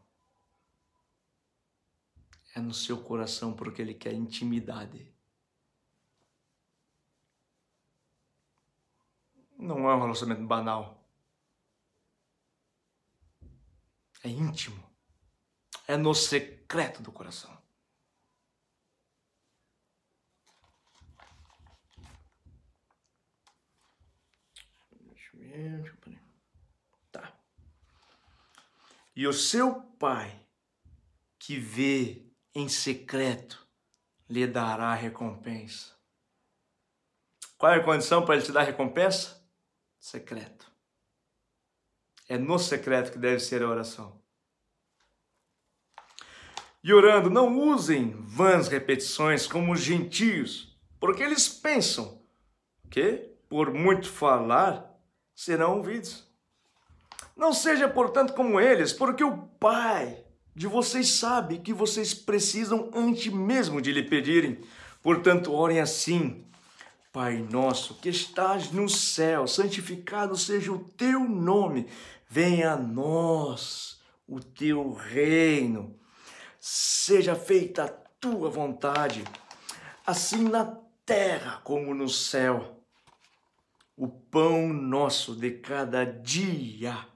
É no seu coração, porque Ele quer intimidade. Não é um relacionamento banal. É íntimo. É no secreto do coração. Tá. E o seu Pai, que vê em secreto, lhe dará recompensa. Qual é a condição para Ele te dar recompensa? Secreto. É no secreto que deve ser a oração. E orando, não usem vãs repetições como os gentios, porque eles pensam que, por muito falar, serão ouvidos. Não seja, portanto, como eles, porque o Pai de vocês sabe que vocês precisam antes mesmo de lhe pedirem. Portanto, orem assim: Pai nosso que estás no céu, santificado seja o teu nome, venha a nós o teu reino, seja feita a tua vontade, assim na terra como no céu. O pão nosso de cada dia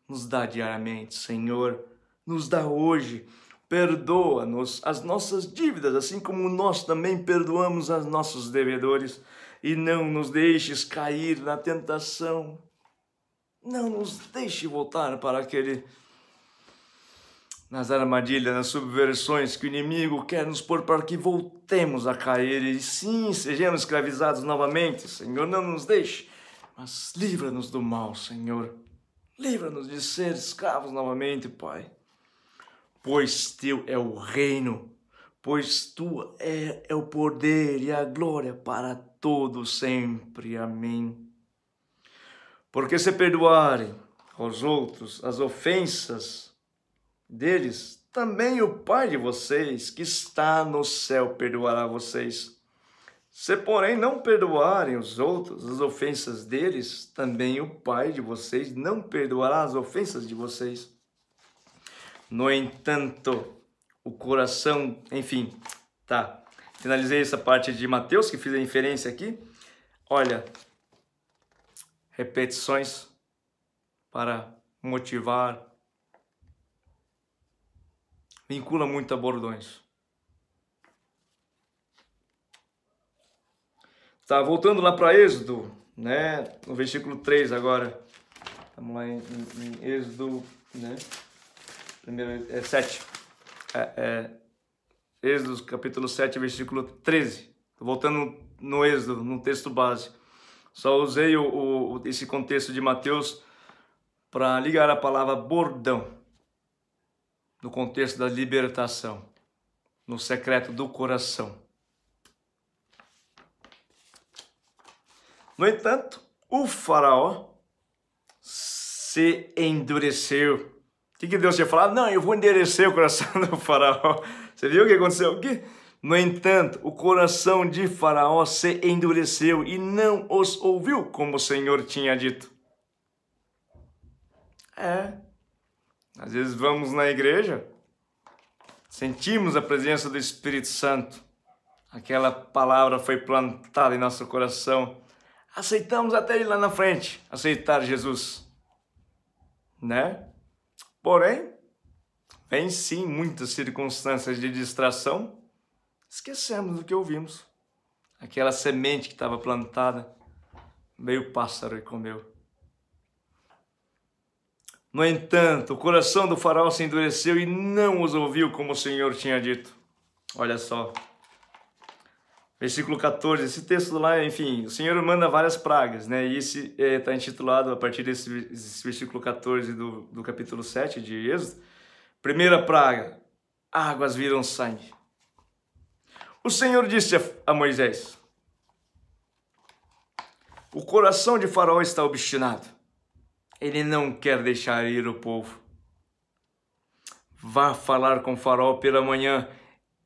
nos dá diariamente, Senhor, nos dá hoje. Perdoa-nos as nossas dívidas, assim como nós também perdoamos aos nossos devedores. E não nos deixes cair na tentação. Não nos deixe voltar para nas armadilhas, nas subversões que o inimigo quer nos pôr para que voltemos a cair. E sim, sejamos escravizados novamente. Senhor, não nos deixe, mas livra-nos do mal, Senhor. Livra-nos de ser escravos novamente, Pai. Pois teu é o reino, pois tu é o poder e a glória para todo sempre. Amém. Porque se perdoarem aos outros as ofensas deles, também o Pai de vocês, que está no céu, perdoará vocês. Se, porém, não perdoarem os outros as ofensas deles, também o Pai de vocês não perdoará as ofensas de vocês. No entanto, o coração, enfim, tá. Finalizei essa parte de Mateus, que fiz a inferência aqui. Olha, repetições para motivar. Vincula muito a bordões. Tá, voltando lá para Êxodo, né? No versículo 3 agora. Vamos lá em Êxodo, né? Primeiro, 7. Êxodo, capítulo 7, versículo 13. Tô voltando no Êxodo, no texto base. Só usei esse contexto de Mateus para ligar a palavra bordão no contexto da libertação, no secreto do coração. No entanto, o faraó se endureceu. O que Deus tinha falado? Não, eu vou endurecer o coração do faraó. Você viu o que aconteceu aqui? No entanto, o coração de faraó se endureceu e não os ouviu, como o Senhor tinha dito. Às vezes vamos na igreja, sentimos a presença do Espírito Santo, aquela palavra foi plantada em nosso coração, aceitamos até ir lá na frente, aceitar Jesus, né? Porém, vem sim muitas circunstâncias de distração, esquecemos do que ouvimos. Aquela semente que estava plantada, veio o pássaro e comeu. No entanto, o coração do faraó se endureceu e não os ouviu como o Senhor tinha dito. Olha só. Versículo 14, esse texto lá, enfim, o Senhor manda várias pragas, né? E esse está intitulado, a partir desse versículo 14 do capítulo 7 de Êxodo, primeira praga, águas viram sangue. O Senhor disse a Moisés: o coração de Faraó está obstinado. Ele não quer deixar ir o povo. Vá falar com Faraó pela manhã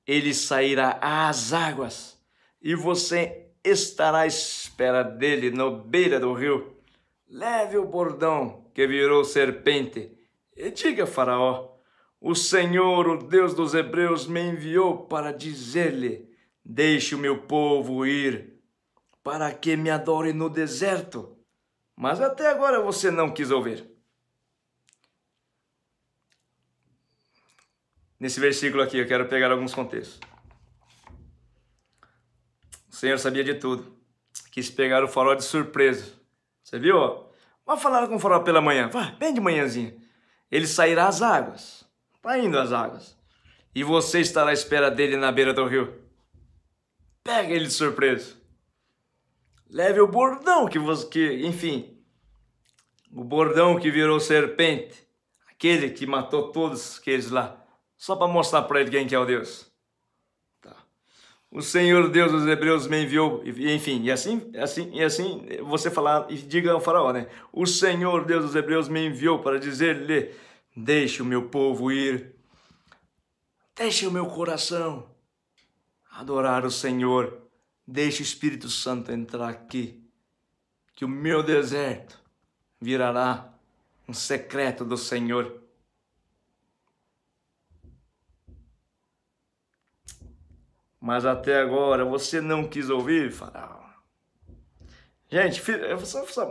ele sairá às águas, e você estará à espera dele na beira do rio. Leve o bordão que virou serpente e diga a Faraó: o Senhor, o Deus dos hebreus, me enviou para dizer-lhe: deixe o meu povo ir, para que me adore no deserto. Mas até agora você não quis ouvir. Nesse versículo aqui eu quero pegar alguns contextos. O Senhor sabia de tudo. Quis pegar o Faraó de surpresa. Você viu? Vai falar com o Faraó pela manhã. Vai, bem de manhãzinha. Ele sairá às águas. Está indo às águas. E você estará à espera dele na beira do rio. Pega ele de surpresa. Leve o bordão enfim, o bordão que virou serpente. Aquele que matou todos aqueles lá. Só para mostrar para ele quem que é o Deus. Tá. O Senhor Deus dos hebreus me enviou, enfim, e assim você falar e diga ao Faraó, né? O Senhor Deus dos hebreus me enviou para dizer-lhe: deixe o meu povo ir. Deixe o meu coração adorar o Senhor. Deixe o Espírito Santo entrar aqui, que o meu deserto virará um secreto do Senhor. Mas até agora você não quis ouvir, Faraó. Gente,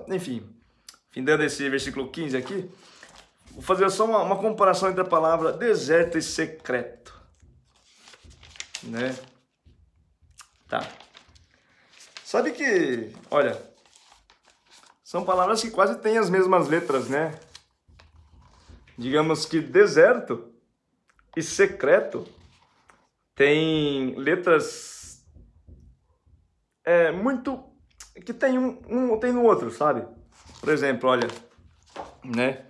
enfim, findando esse versículo 15 aqui, vou fazer só uma comparação entre a palavra deserto e secreto. Né? Tá. Sabe que, olha, são palavras que quase têm as mesmas letras, né? Digamos que deserto e secreto tem letras muito que tem um tem no outro, sabe? Por exemplo, olha, né?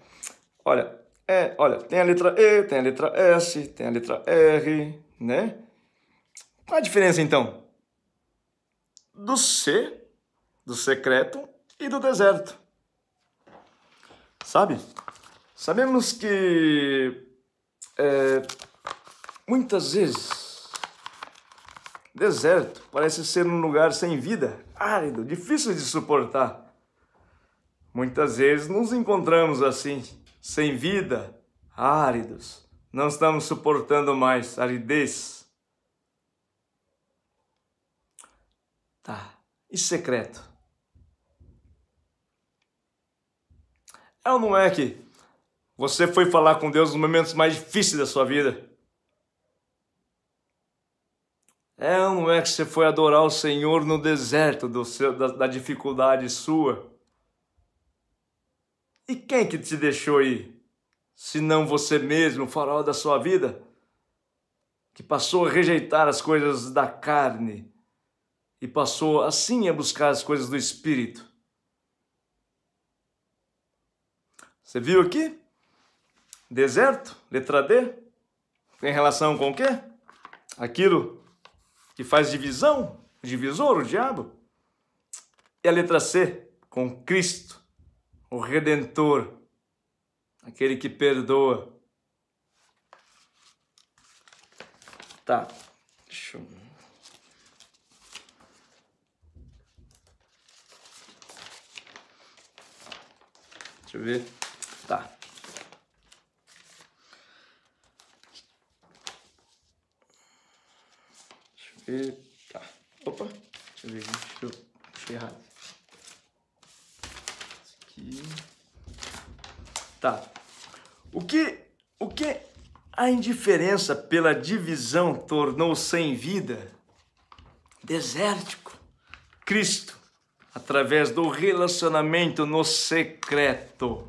Olha, tem a letra E, tem a letra S, tem a letra R, né? Qual a diferença então? Do C, do secreto e do deserto. Sabe? Sabemos que muitas vezes deserto parece ser um lugar sem vida, árido, difícil de suportar. Muitas vezes nos encontramos assim, sem vida, áridos. Não estamos suportando mais aridez. Tá. E secreto? É ou não é que você foi falar com Deus nos momentos mais difíceis da sua vida? É ou não é que você foi adorar o Senhor no deserto da dificuldade sua? E quem que te deixou ir? Se não você mesmo, o Faraó da sua vida? Que passou a rejeitar as coisas da carne e passou assim a buscar as coisas do Espírito. Você viu aqui? Deserto, letra D, tem relação com o quê? Aquilo que faz divisão, divisor, o diabo. E a letra C, com Cristo, o Redentor, aquele que perdoa. Tá, deixa eu ver. Tá. Tá. Opa, deixa eu ver, deixa eu puxei errado. Esse aqui. Tá. O que a indiferença pela divisão tornou sem vida? Desértico. Cristo, através do relacionamento no secreto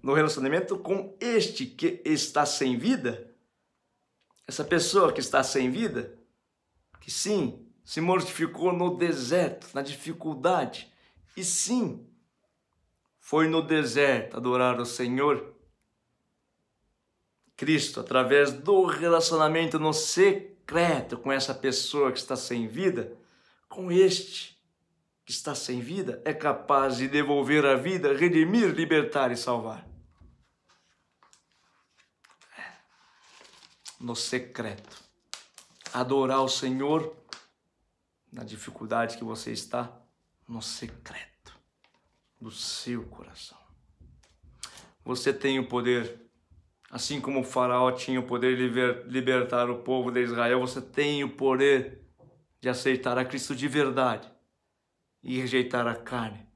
no relacionamento com este que está sem vida, essa pessoa que está sem vida, que sim, se mortificou no deserto, na dificuldade, e sim, foi no deserto adorar o Senhor. Cristo, através do relacionamento no secreto com essa pessoa que está sem vida, com este que está sem vida, é capaz de devolver a vida, redimir, libertar e salvar. no secreto. Adorar o Senhor na dificuldade que você está, no secreto do seu coração. Você tem o poder, assim como o faraó tinha o poder de libertar o povo de Israel, você tem o poder de aceitar a Cristo de verdade e rejeitar a carne.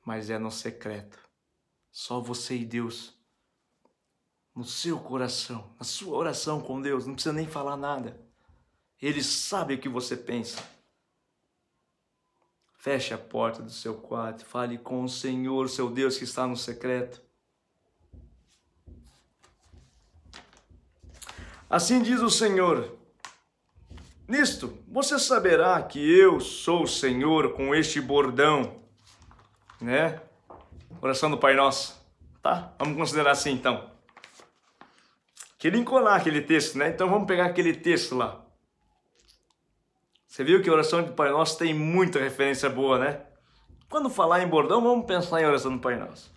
Mas é no secreto. Só você e Deus. No seu coração, na sua oração com Deus, não precisa nem falar nada. Ele sabe o que você pensa. Feche a porta do seu quarto, fale com o Senhor, seu Deus que está no secreto. Assim diz o Senhor: nisto você saberá que eu sou o Senhor, com este bordão, né? Oração do Pai Nosso, tá? Vamos considerar assim então. Queria encolar aquele texto, né? Então vamos pegar aquele texto lá. Você viu que a oração do Pai Nosso tem muita referência boa, né? Quando falar em bordão, vamos pensar em oração do Pai Nosso.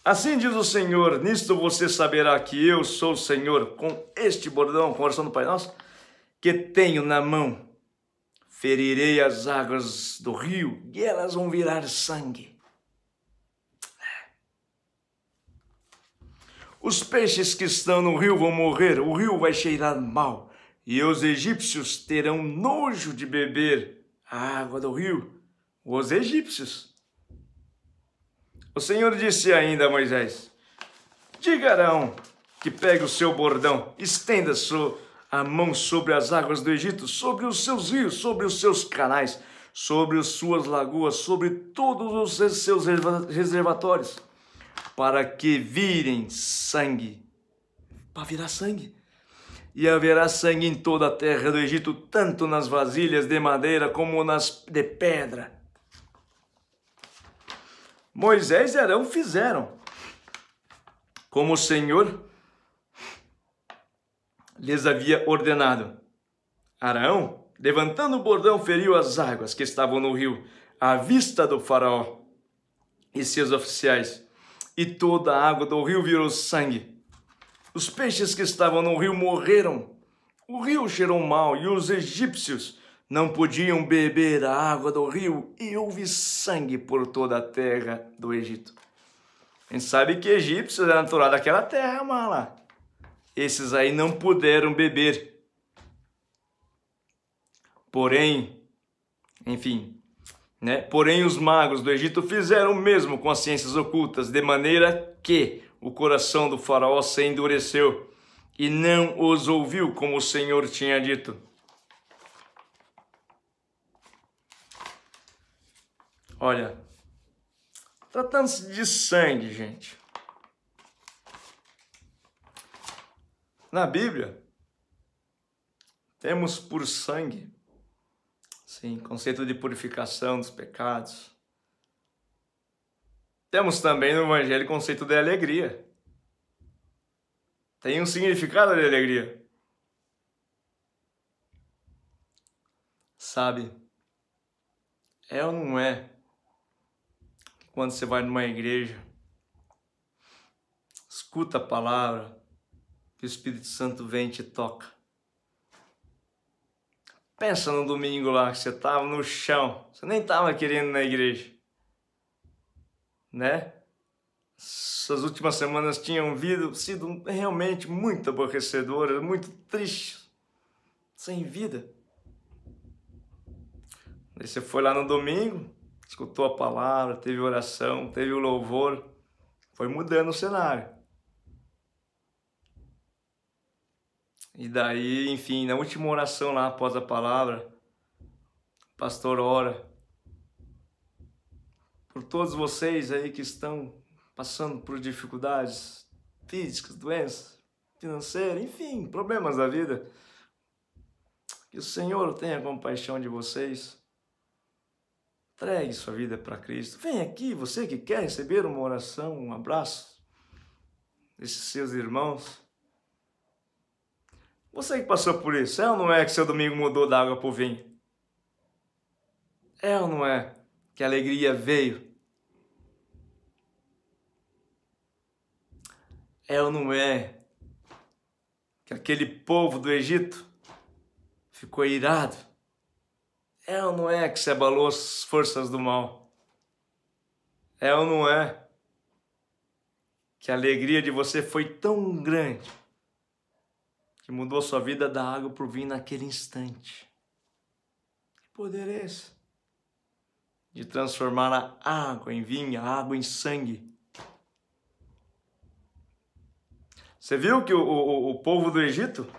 Assim diz o Senhor: nisto você saberá que eu sou o Senhor, com este bordão, com a oração do Pai Nosso, que tenho na mão. Ferirei as águas do rio e elas vão virar sangue. Os peixes que estão no rio vão morrer, o rio vai cheirar mal, e os egípcios terão nojo de beber a água do rio. Os egípcios. O Senhor disse ainda a Moisés: diga a Arão que pegue o seu bordão, estenda a mão sobre as águas do Egito, sobre os seus rios, sobre os seus canais, sobre as suas lagoas, sobre todos os seus reservatórios, para que virem sangue, para virar sangue. E haverá sangue em toda a terra do Egito, tanto nas vasilhas de madeira como nas de pedra. Moisés e Arão fizeram como o Senhor lhes havia ordenado. Arão, levantando o bordão, feriu as águas que estavam no rio, à vista do faraó e seus oficiais, e toda a água do rio virou sangue. Os peixes que estavam no rio morreram. O rio cheirou mal e os egípcios não podiam beber a água do rio, e houve sangue por toda a terra do Egito. A gente sabe que egípcios eram natural daquela terra, mala. Esses aí não puderam beber. Porém, enfim, né? Porém os magos do Egito fizeram o mesmo com as ciências ocultas, de maneira que o coração do faraó se endureceu e não os ouviu como o Senhor tinha dito. Olha, tratando-se de sangue, gente. Na Bíblia, temos por sangue, sim, conceito de purificação dos pecados. Temos também no Evangelho o conceito de alegria. Tem um significado de alegria. Sabe, é ou não é? Quando você vai numa igreja, escuta a palavra, que o Espírito Santo vem e te toca. Pensa no domingo lá, que você estava no chão, você nem estava querendo ir na igreja, né? Essas últimas semanas tinham sido realmente muito aborrecedoras, muito tristes, sem vida. Aí você foi lá no domingo, escutou a palavra, teve oração, teve o louvor, foi mudando o cenário. E daí, enfim, na última oração lá, após a palavra, o pastor ora por todos vocês aí que estão passando por dificuldades físicas, doenças financeiras, enfim, problemas da vida. Que o Senhor tenha compaixão de vocês. Entregue sua vida para Cristo. Vem aqui, você que quer receber uma oração, um abraço desses seus irmãos. Você que passou por isso, é ou não é que seu domingo mudou da água para o vinho? É ou não é que a alegria veio? É ou não é que aquele povo do Egito ficou irado. É ou não é que se abalou as forças do mal? É ou não é que a alegria de você foi tão grande que mudou sua vida da água para o vinho naquele instante? Que poder é esse? De transformar a água em vinho, a água em sangue. Você viu que o povo do Egito,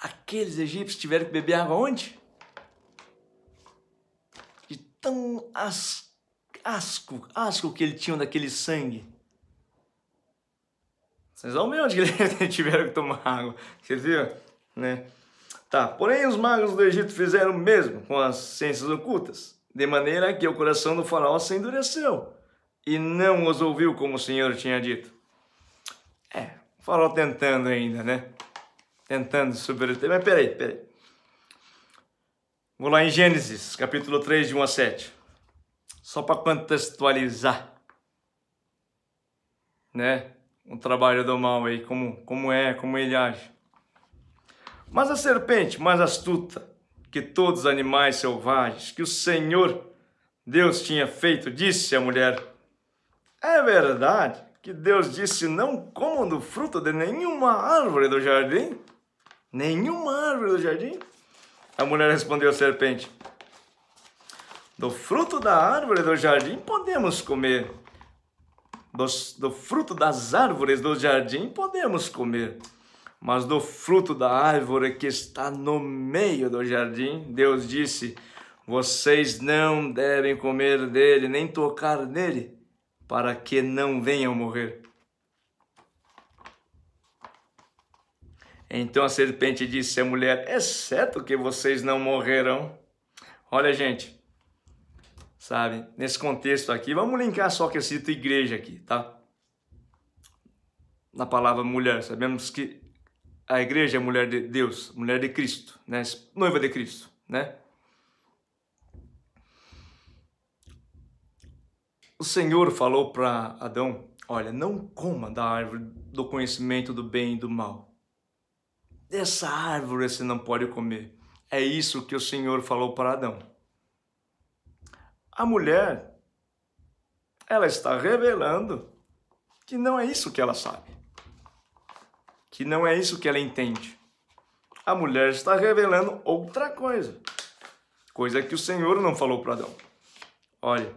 aqueles egípcios tiveram que beber água onde? De tão asco que eles tinham daquele sangue. Vocês vão ver onde que eles tiveram que tomar água. Você viu? Né? Tá. Porém, os magos do Egito fizeram o mesmo com as ciências ocultas, de maneira que o coração do faraó se endureceu e não os ouviu como o Senhor tinha dito. O faraó tentando ainda, né? Tentando subverter. Mas peraí. Vou lá em Gênesis, capítulo 3, de 1 a 7. Só para contextualizar, né? O trabalho do mal aí, como ele age. Mas a serpente, mais astuta que todos os animais selvagens que o Senhor Deus tinha feito, disse à mulher: é verdade que Deus disse: não comam do fruto de nenhuma árvore do jardim? Nenhuma árvore do jardim? A mulher respondeu à serpente: do fruto da árvore do jardim podemos comer. Do fruto das árvores do jardim podemos comer. Mas do fruto da árvore que está no meio do jardim, Deus disse: vocês não devem comer dele, nem tocar nele, para que não venham morrer. Então a serpente disse à mulher: é certo que vocês não morrerão. Olha, gente, sabe, nesse contexto aqui, vamos linkar só que eu cito igreja aqui, tá? Na palavra mulher, sabemos que a igreja é mulher de Deus, mulher de Cristo, né? Noiva de Cristo, né? O Senhor falou para Adão: olha, não coma da árvore do conhecimento do bem e do mal. Dessa árvore você não pode comer. É isso que o Senhor falou para Adão. A mulher, ela está revelando que não é isso que ela sabe, que não é isso que ela entende. A mulher está revelando outra coisa, coisa que o Senhor não falou para Adão. Olha,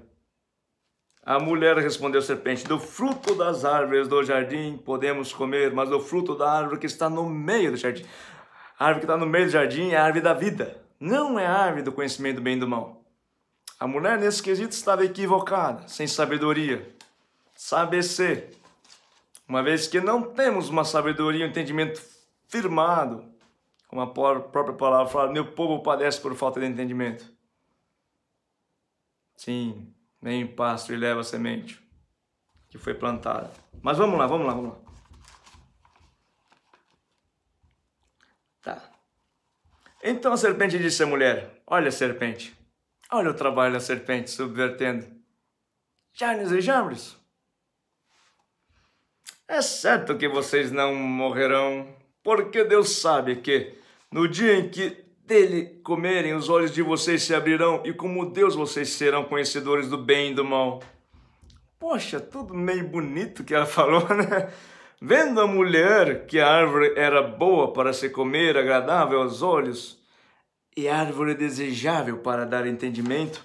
a mulher respondeu à serpente: do fruto das árvores do jardim podemos comer, mas do fruto da árvore que está no meio do jardim. A árvore que está no meio do jardim é a árvore da vida, não é a árvore do conhecimento do bem e do mal. A mulher nesse quesito estava equivocada, sem sabedoria, saber ser. Uma vez que não temos uma sabedoria, um entendimento firmado, como a própria palavra fala: meu povo padece por falta de entendimento. Sim, vem o pasto e leva a semente que foi plantada. Mas vamos lá. Tá. Então a serpente disse à mulher: olha, serpente, olha o trabalho da serpente subvertendo carnes e árvores. É certo que vocês não morrerão, porque Deus sabe que no dia em que dele comerem, os olhos de vocês se abrirão e como Deus vocês serão conhecedores do bem e do mal. Poxa, tudo meio bonito que ela falou, né? Vendo a mulher que a árvore era boa para se comer, agradável aos olhos, e árvore desejável para dar entendimento,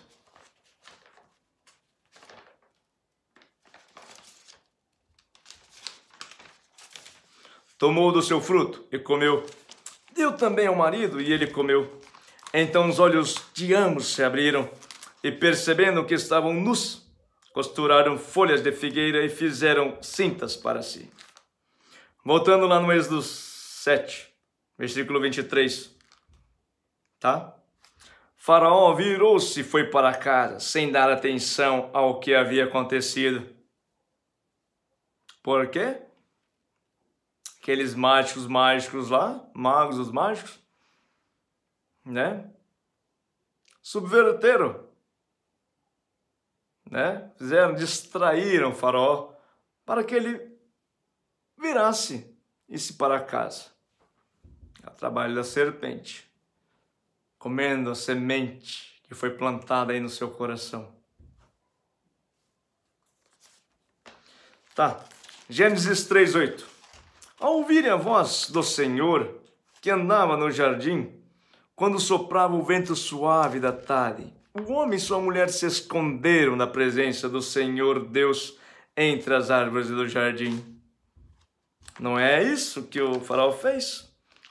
tomou do seu fruto e comeu. Deu também ao marido e ele comeu. Então os olhos de ambos se abriram e, percebendo que estavam nus, costuraram folhas de figueira e fizeram cintas para si. Voltando lá no Êxodo 7, versículo 23. Tá? Faraó virou-se e foi para casa, sem dar atenção ao que havia acontecido. Por quê? Aqueles mágicos lá, magos, os mágicos, né? Subverteram, né? Distraíram o faraó para que ele virasse e-se para casa. É o trabalho da serpente, comendo a semente que foi plantada aí no seu coração. Tá, Gênesis 3:8. Ao ouvirem a voz do Senhor, que andava no jardim, quando soprava o vento suave da tarde, o homem e sua mulher se esconderam da presença do Senhor Deus entre as árvores do jardim. Não é isso que o faraó fez?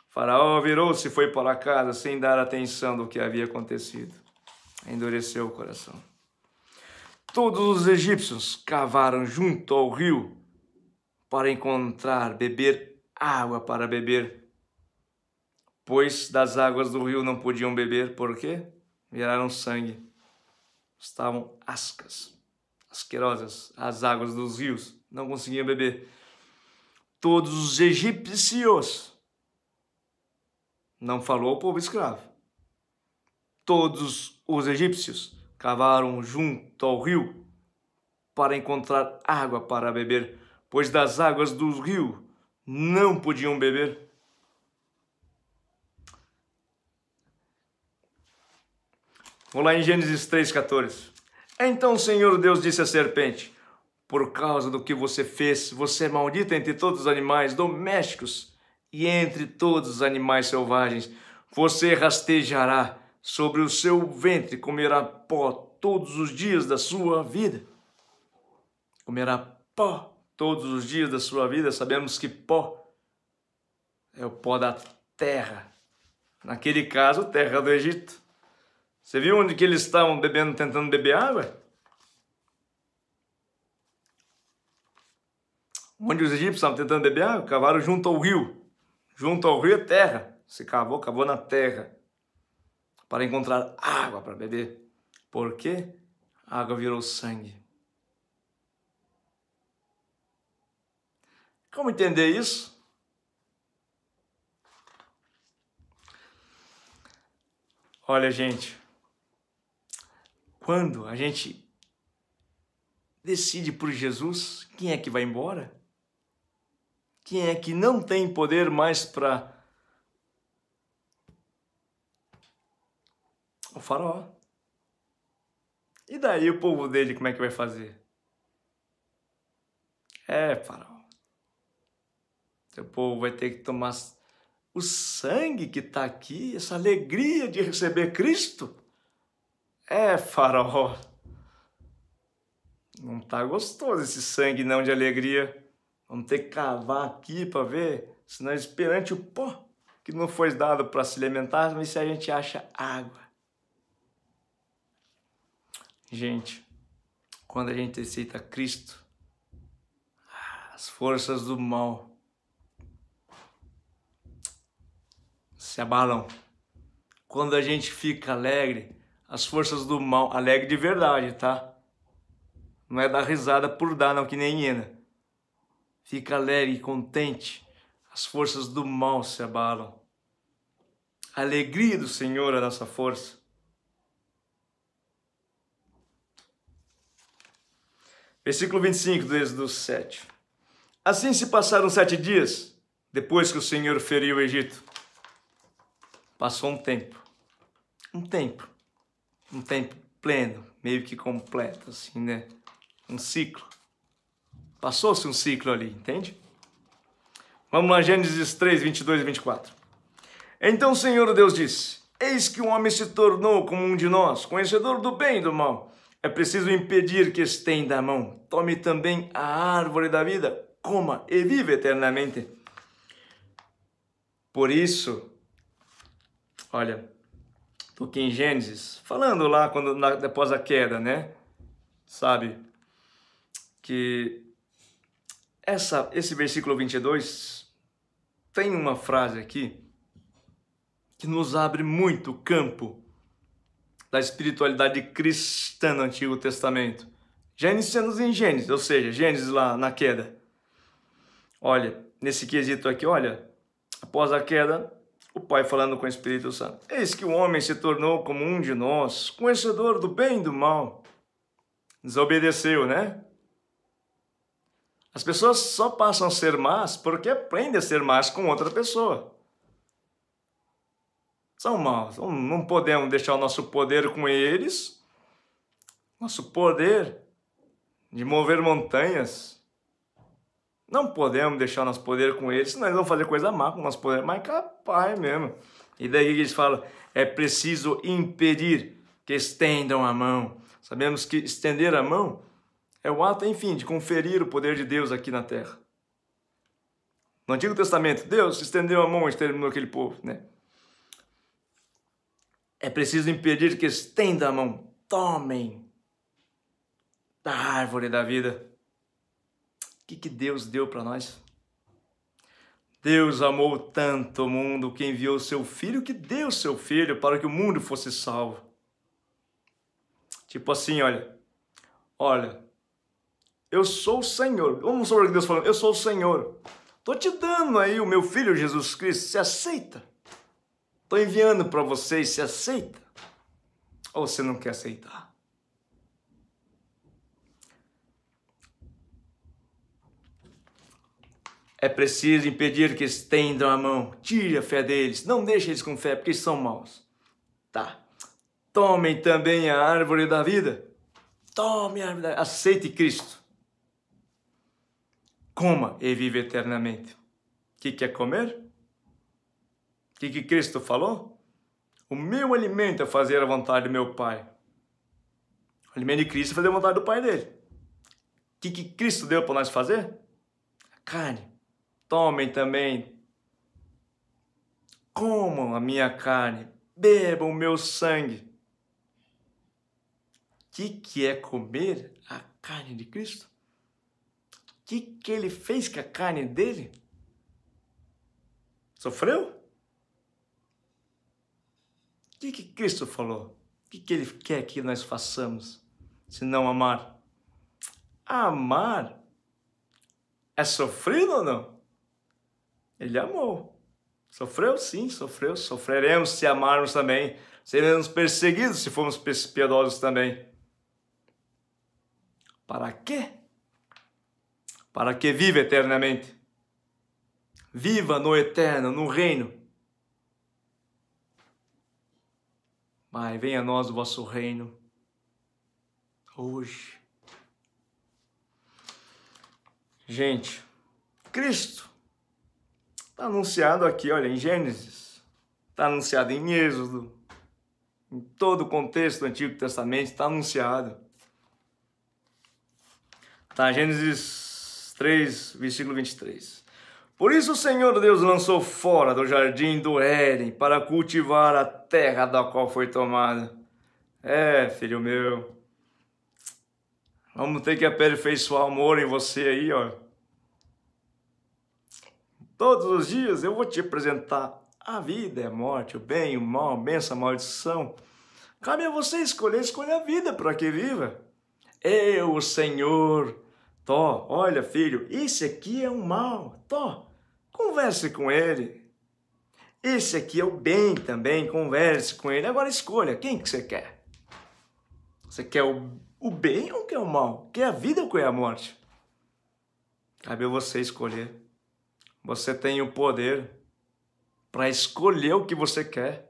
O faraó virou-se e foi para casa sem dar atenção do que havia acontecido. Endureceu o coração. Todos os egípcios cavaram junto ao rio para beber água para beber, pois das águas do rio não podiam beber. Por quê? Viraram sangue. Estavam asquerosas as águas dos rios, não conseguiam beber. Todos os egípcios, não falou o povo escravo, todos os egípcios cavaram junto ao rio para encontrar água para beber, pois das águas do rio não podiam beber. Vamos lá em Gênesis 3:14. Então o Senhor Deus disse à serpente: por causa do que você fez, você é maldita entre todos os animais domésticos e entre todos os animais selvagens. Você rastejará sobre o seu ventre, comerá pó todos os dias da sua vida. Comerá pó todos os dias da sua vida. Sabemos que pó é o pó da terra. Naquele caso, terra do Egito. Você viu onde que eles estavam bebendo, tentando beber água? Onde os egípcios estavam tentando beber água? Cavaram junto ao rio. Junto ao rio é terra. Se cavou na terra para encontrar água para beber. Por quê? A água virou sangue. Como entender isso? Olha, gente, quando a gente decide por Jesus, quem é que vai embora? Quem é que não tem poder mais para... O faraó. E daí o povo dele, como é que vai fazer? Faraó. Seu povo vai ter que tomar o sangue que está aqui, essa alegria de receber Cristo. Faraó. Não está gostoso esse sangue não de alegria. Vamos ter que cavar aqui para ver, senão perante o pó que não foi dado para se alimentar, mas se a gente acha água. Gente, quando a gente aceita Cristo, as forças do mal se abalam. Quando a gente fica alegre, as forças do mal, alegre de verdade, tá? Não é dar risada por dar, não, que nem hiena. Fica alegre e contente, as forças do mal se abalam. A alegria do Senhor é a nossa força. Versículo 25 do Êxodo 7. Assim se passaram 7 dias, depois que o Senhor feriu o Egito. Passou um tempo pleno, meio que completo, assim, né? Um ciclo. Passou-se um ciclo ali, entende? Vamos lá, Gênesis 3, 22 e 24. Então o Senhor Deus disse: eis que o homem se tornou como um de nós, conhecedor do bem e do mal. É preciso impedir que estenda a mão. Tome também a árvore da vida, coma e viva eternamente. Por isso, olha, tô aqui em Gênesis, falando lá depois da queda, né? Sabe que esse versículo 22 tem uma frase aqui que nos abre muito o campo da espiritualidade cristã no Antigo Testamento. Já iniciamos em Gênesis, ou seja, Gênesis lá na queda. Olha, nesse quesito aqui, olha, após a queda, o Pai falando com o Espírito Santo: eis que o homem se tornou como um de nós, conhecedor do bem e do mal. Desobedeceu, né? As pessoas só passam a ser más porque aprendem a ser más com outra pessoa. São maus. Não podemos deixar o nosso poder com eles. Nosso poder de mover montanhas. Não podemos deixar nosso poder com eles, senão eles vão fazer coisa má com o nosso poder. Mas capaz mesmo. E daí eles falam, é preciso impedir que estendam a mão. Sabemos que estender a mão é o ato, enfim, de conferir o poder de Deus aqui na terra. No Antigo Testamento, Deus estendeu a mão e exterminou aquele povo, né? É preciso impedir que estendam a mão. Tomem da árvore da vida. O que Deus deu para nós? Deus amou tanto o mundo que enviou seu Filho, que deu seu Filho para que o mundo fosse salvo. Tipo assim, olha, eu sou o Senhor. Vamos sobre o que Deus falou, eu sou o Senhor. Estou te dando aí o meu Filho Jesus Cristo, se aceita. Estou enviando para vocês, se aceita. Ou você não quer aceitar? É preciso impedir que estendam a mão. Tire a fé deles. Não deixe eles com fé, porque eles são maus. Tá. Tomem também a árvore da vida. Tome a árvore da vida. Aceite Cristo. Coma e vive eternamente. O que quer comer? O que Cristo falou? O meu alimento é fazer a vontade do meu Pai. O alimento de Cristo é fazer a vontade do Pai dele. O que Cristo deu para nós fazer? A carne. Tomem também, comam a minha carne, bebam o meu sangue. O que é comer a carne de Cristo? O que ele fez com a carne dele? Sofreu? O que Cristo falou? O que ele quer que nós façamos, se não amar? Amar é sofrido ou não? Ele amou. Sofreu? Sim, sofreu. Sofreremos se amarmos também. Seremos perseguidos se formos piedosos também. Para quê? Para que viva eternamente. Viva no eterno, no reino. Pai, venha a nós o vosso reino. Hoje. Gente, Cristo está anunciado aqui, olha, em Gênesis, está anunciado em Êxodo, em todo o contexto do Antigo Testamento está anunciado. Está, Gênesis 3, versículo 23. Por isso o Senhor Deus lançou fora do jardim do Éden para cultivar a terra da qual foi tomada. Filho meu, vamos ter que aperfeiçoar o amor em você aí, ó. Todos os dias eu vou te apresentar a vida e a morte, o bem e o mal, a bênção, a maldição. Cabe a você escolher a vida para que viva. Eu, o Senhor, olha filho, esse aqui é o mal, converse com ele. Esse aqui é o bem também, converse com ele. Agora escolha, quem que você quer? Você quer o bem ou quer o mal? Quer a vida ou quer a morte? Cabe a você escolher. Você tem o poder para escolher o que você quer.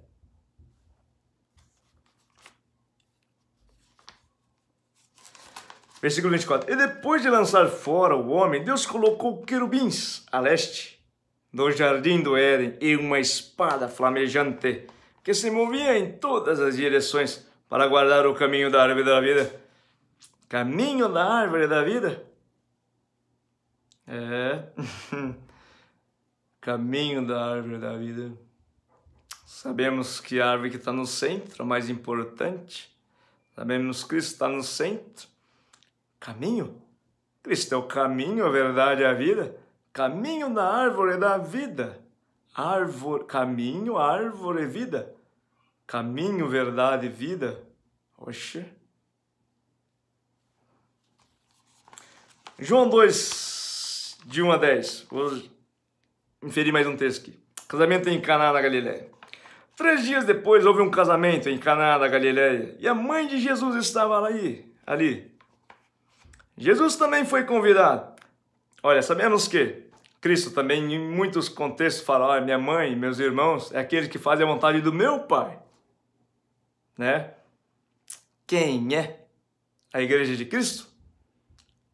Versículo 24. E depois de lançar fora o homem, Deus colocou querubins a leste do jardim do Éden e uma espada flamejante que se movia em todas as direções para guardar o caminho da árvore da vida. Caminho da árvore da vida? Caminho da árvore da vida. Sabemos que a árvore que está no centro é a mais importante. Sabemos que Cristo está no centro. Caminho? Cristo é o caminho, a verdade e a vida. Caminho da árvore da vida. Caminho, árvore, vida. Caminho, verdade e vida. Oxê. João 2, de 1 a 10. Vou inferir mais um texto aqui. Casamento em Caná da Galileia. 3 dias depois houve um casamento em Caná da Galileia e a mãe de Jesus estava ali. Jesus também foi convidado. Olha, sabemos que Cristo também em muitos contextos fala, olha, minha mãe, meus irmãos, é aquele que faz a vontade do meu Pai, né? Quem é a igreja de Cristo?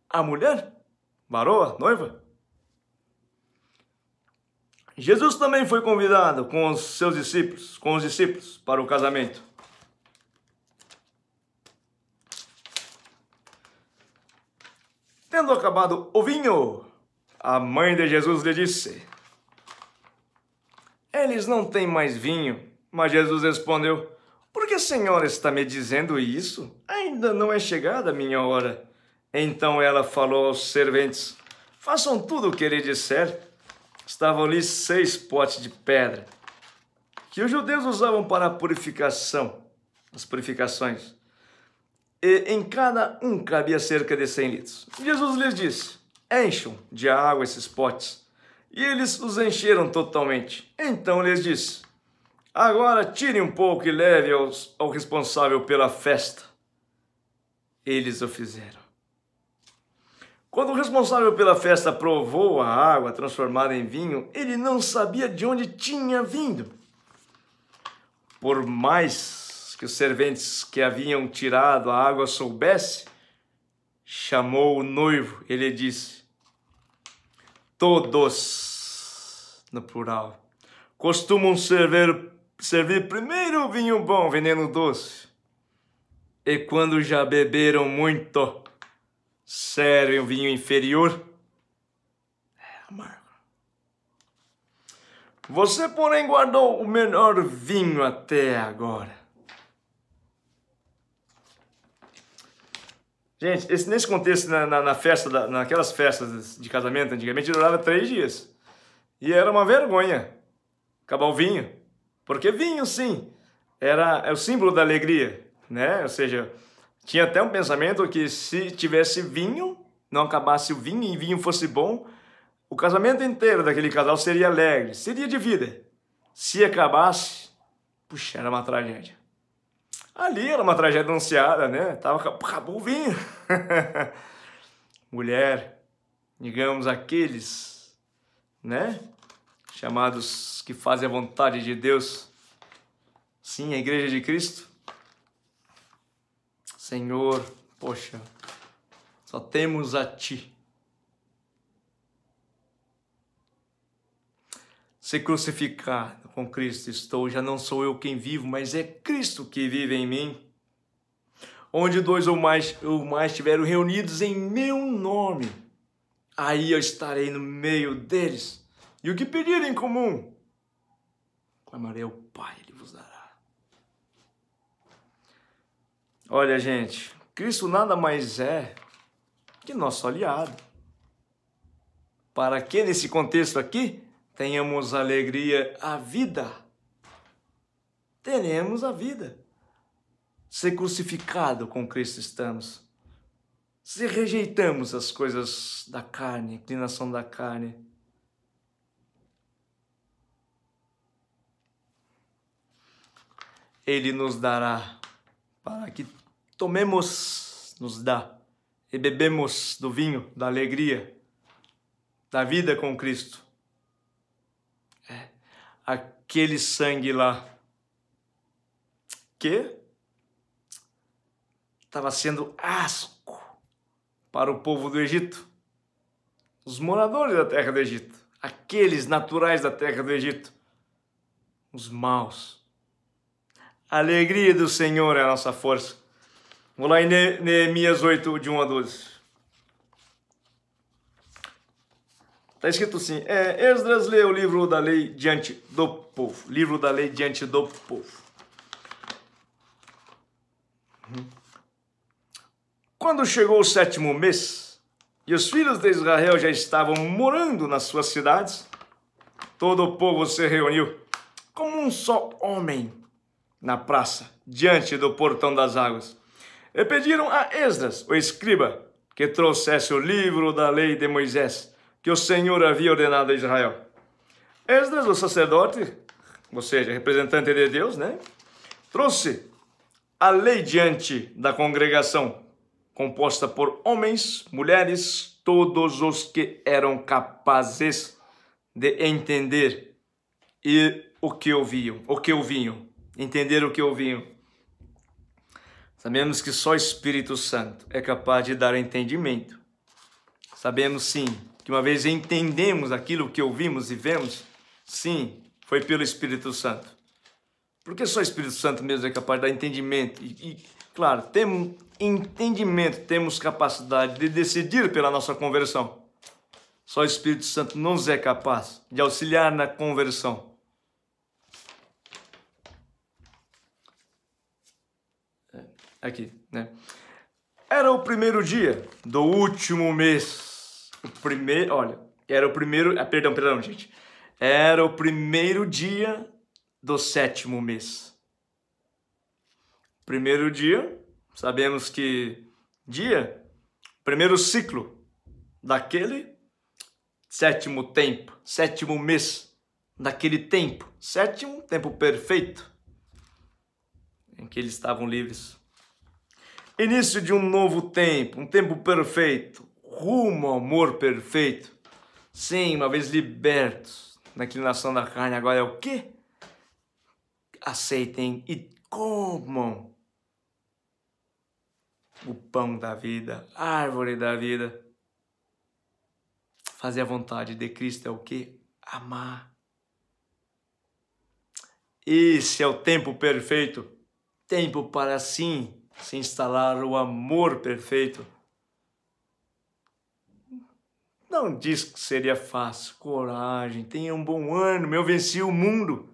A mulher, varoa, noiva. Jesus também foi convidado com os seus discípulos, para o casamento. Tendo acabado o vinho, a mãe de Jesus lhe disse: eles não têm mais vinho. Mas Jesus respondeu: por que a senhora está me dizendo isso? Ainda não é chegada a minha hora. Então ela falou aos serventes: façam tudo o que ele disser. Estavam ali 6 potes de pedra, que os judeus usavam para a purificação, as purificações. E em cada um cabia cerca de 100 litros. Jesus lhes disse: encham de água esses potes. E eles os encheram totalmente. Então lhes disse: agora tirem um pouco e levem ao responsável pela festa. Eles o fizeram. Quando o responsável pela festa provou a água transformada em vinho, ele não sabia de onde tinha vindo. Por mais que os serventes que haviam tirado a água soubessem, chamou o noivo e lhe disse: todos, no plural, costumam servir primeiro o vinho bom, veneno doce. E quando já beberam muito, servem o vinho inferior, amargo. Você, porém, guardou o melhor vinho até agora. Gente, nesse contexto, na festa, naquelas festas de casamento, antigamente durava 3 dias. E era uma vergonha acabar o vinho. Porque vinho, sim, é o símbolo da alegria, né? Ou seja, tinha até um pensamento que se tivesse vinho, não acabasse o vinho e vinho fosse bom, o casamento inteiro daquele casal seria alegre, seria de vida. Se acabasse, puxa, era uma tragédia. Ali era uma tragédia anunciada, né? Acabou o vinho. Mulher, digamos, aqueles, né? Chamados que fazem a vontade de Deus. Sim, a igreja de Cristo. Senhor, poxa, só temos a Ti. Ser crucificado com Cristo estou, já não sou eu quem vivo, mas é Cristo que vive em mim. Onde 2 ou mais estiveram reunidos em meu nome, aí eu estarei no meio deles. E o que pedirem em comum, clamarei ao Pai, Ele vos dará. Olha, gente, Cristo nada mais é que nosso aliado. Para que nesse contexto aqui tenhamos alegria, a vida. Teremos a vida. Ser crucificado com Cristo estamos. Se rejeitamos as coisas da carne, a inclinação da carne, Ele nos dará para que tomemos, nos dá, e bebemos do vinho, da alegria, da vida com Cristo. Aquele sangue lá, que estava sendo asco para o povo do Egito, os moradores da terra do Egito, aqueles naturais da terra do Egito, os maus. A alegria do Senhor é a nossa força. Vou lá em Neemias 8, de 1 a 12. Está escrito assim: Esdras leu o livro da lei diante do povo. Livro da lei diante do povo. Quando chegou o 7º mês, e os filhos de Israel já estavam morando nas suas cidades, todo o povo se reuniu como um só homem na praça, diante do portão das águas. E pediram a Esdras, o escriba, que trouxesse o livro da lei de Moisés, que o Senhor havia ordenado a Israel. Esdras, o sacerdote, ou seja, representante de Deus, né, trouxe a lei diante da congregação, composta por homens, mulheres, todos os que eram capazes de entender e o que ouviam, entender o que ouviam. Sabemos que só o Espírito Santo é capaz de dar entendimento. Sabemos sim que uma vez entendemos aquilo que ouvimos e vemos, sim, foi pelo Espírito Santo. Porque só o Espírito Santo mesmo é capaz de dar entendimento. Claro, temos entendimento, temos capacidade de decidir pela nossa conversão. Só o Espírito Santo nos é capaz de auxiliar na conversão. Aqui, né? Era o primeiro dia do último mês. Era o primeiro... perdão, gente. Era o primeiro dia do 7º mês. Primeiro dia, sabemos que primeiro ciclo daquele 7º tempo, 7º mês daquele tempo, 7º tempo perfeito em que eles estavam livres. Início de um novo tempo, um tempo perfeito, rumo ao amor perfeito. Sim, uma vez libertos da inclinação da carne, agora é o quê? Aceitem e comam o pão da vida, a árvore da vida. Fazer a vontade de Cristo é o quê? Amar. Esse é o tempo perfeito, tempo para sim se instalar o amor perfeito. Não diz que seria fácil. Coragem, tenha um bom ânimo, eu venci o mundo.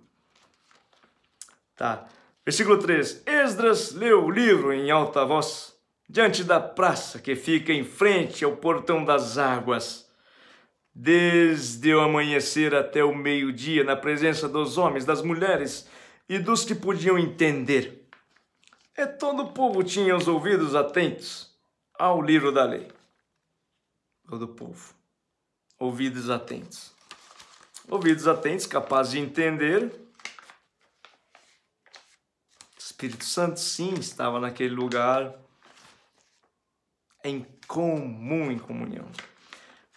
Tá. Versículo 3. Esdras leu o livro em alta voz, diante da praça que fica em frente ao portão das águas, desde o amanhecer até o meio-dia, na presença dos homens, das mulheres e dos que podiam entender. E todo o povo tinha os ouvidos atentos ao livro da lei. Todo o povo. Ouvidos atentos. Ouvidos atentos, capazes de entender. O Espírito Santo, sim, estava naquele lugar em comunhão.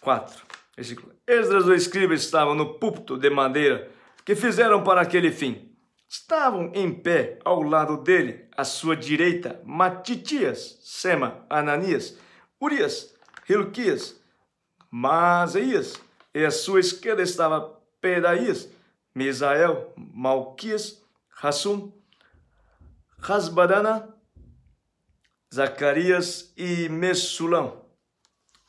4. Versículo. Esdras, o escriba, estava no púlpito de madeira que fizeram para aquele fim. Estavam em pé ao lado dele, à sua direita, Matitias, Sema, Ananias, Urias, Hilquias, Maaseias, e à sua esquerda estava Pedaías, Misael, Malquias, Hassum, Hasbadana, Zacarias e Messulão.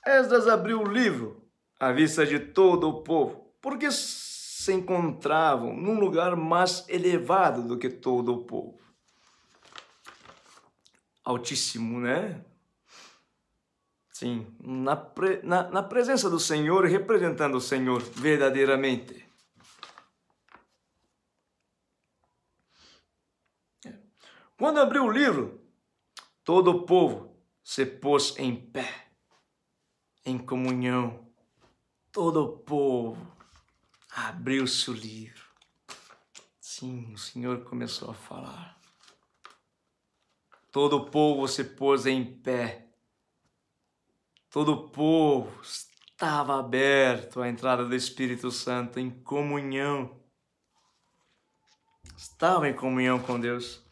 Esdras abriu o livro à vista de todo o povo, porque se encontravam num lugar mais elevado do que todo o povo. Altíssimo, né? Sim, na presença do Senhor, representando o Senhor verdadeiramente. Quando abriu o livro, todo o povo se pôs em pé, em comunhão. Todo o povo abriu-se o livro. Sim, o Senhor começou a falar. Todo o povo se pôs em pé. Todo o povo estava aberto à entrada do Espírito Santo, em comunhão. Estava em comunhão com Deus.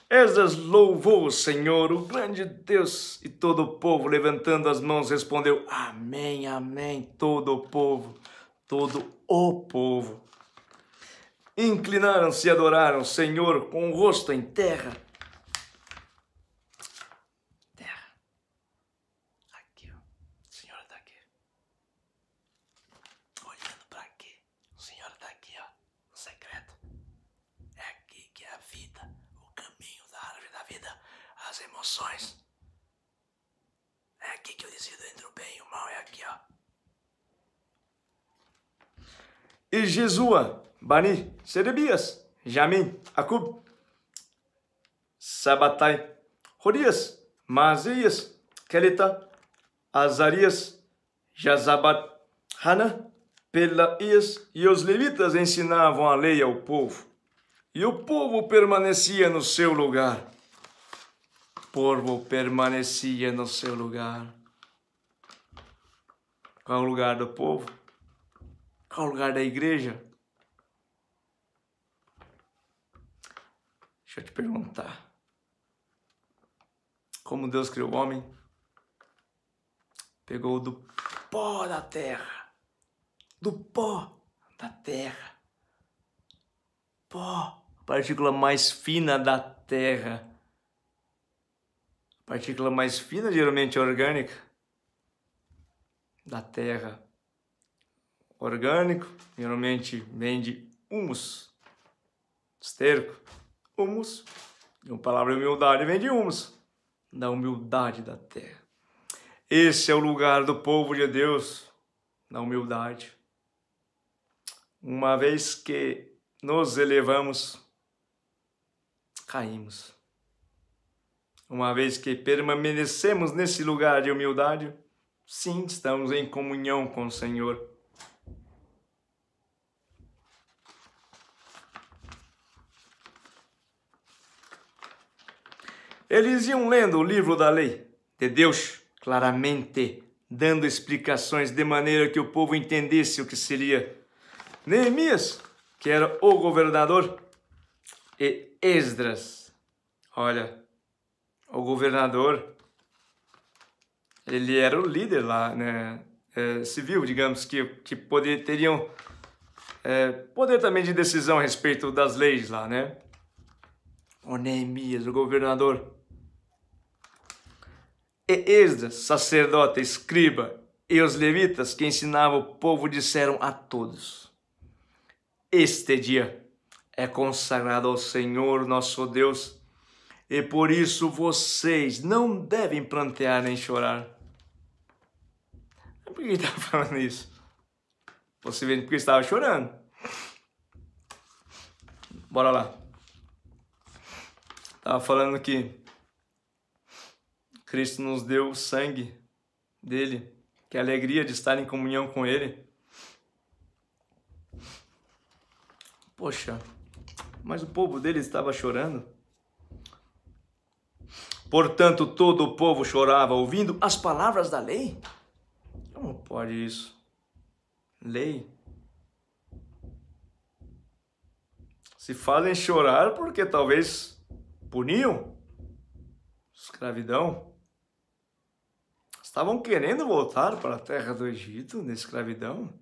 Esdras louvou o Senhor, o grande Deus, e todo o povo, levantando as mãos, respondeu: Amém, amém. Todo o povo, inclinaram-se e adoraram o Senhor com o rosto em terra. Aqui, ó. O Senhor está aqui. Olhando para aqui. O Senhor está aqui, ó. No secreto. É aqui que é a vida, o caminho da árvore da vida, as emoções. É aqui que eu decido entre o bem e o mal. É aqui, ó. E Jesua, Bani, Serebias, Jamim, Acub, Sabatai, Horias, Maasias, Kelita, Azarias, Jazabat, Hana, Pelaías, e os levitas ensinavam a lei ao povo. E o povo permanecia no seu lugar. O povo permanecia no seu lugar. Qual é o lugar do povo? Qual é o lugar da igreja? Deixa eu te perguntar. Como Deus criou o homem? Pegou do pó da terra. Do pó da terra. Pó, a partícula mais fina da terra. A partícula mais fina, geralmente orgânica, da terra. Orgânico, geralmente vem de humus. Esterco. Humus. E a palavra humildade vem de humus. Da humildade da terra. Esse é o lugar do povo de Deus, na humildade. Uma vez que nos elevamos, caímos. Uma vez que permanecemos nesse lugar de humildade, sim, estamos em comunhão com o Senhor. Eles iam lendo o livro da lei de Deus, claramente dando explicações de maneira que o povo entendesse o que seria. Neemias, que era o governador, e Esdras, olha, o governador, ele era o líder lá, né, civil, digamos, que teriam poder também de decisão a respeito das leis lá, né? O Neemias, o governador. E Esdras, sacerdote, escriba, e os levitas que ensinavam o povo disseram a todos: este dia é consagrado ao Senhor nosso Deus, e por isso vocês não devem prantear nem chorar. Por que ele estava falando isso? Possivelmente porque estava chorando. Bora lá. Estava falando que Cristo nos deu o sangue dele, que é a alegria de estar em comunhão com ele. Poxa, mas o povo dele estava chorando. Portanto, todo o povo chorava, ouvindo as palavras da lei. Como pode isso? Lei? Se fazem chorar porque talvez puniam. Escravidão. Estavam querendo voltar para a terra do Egito, na escravidão.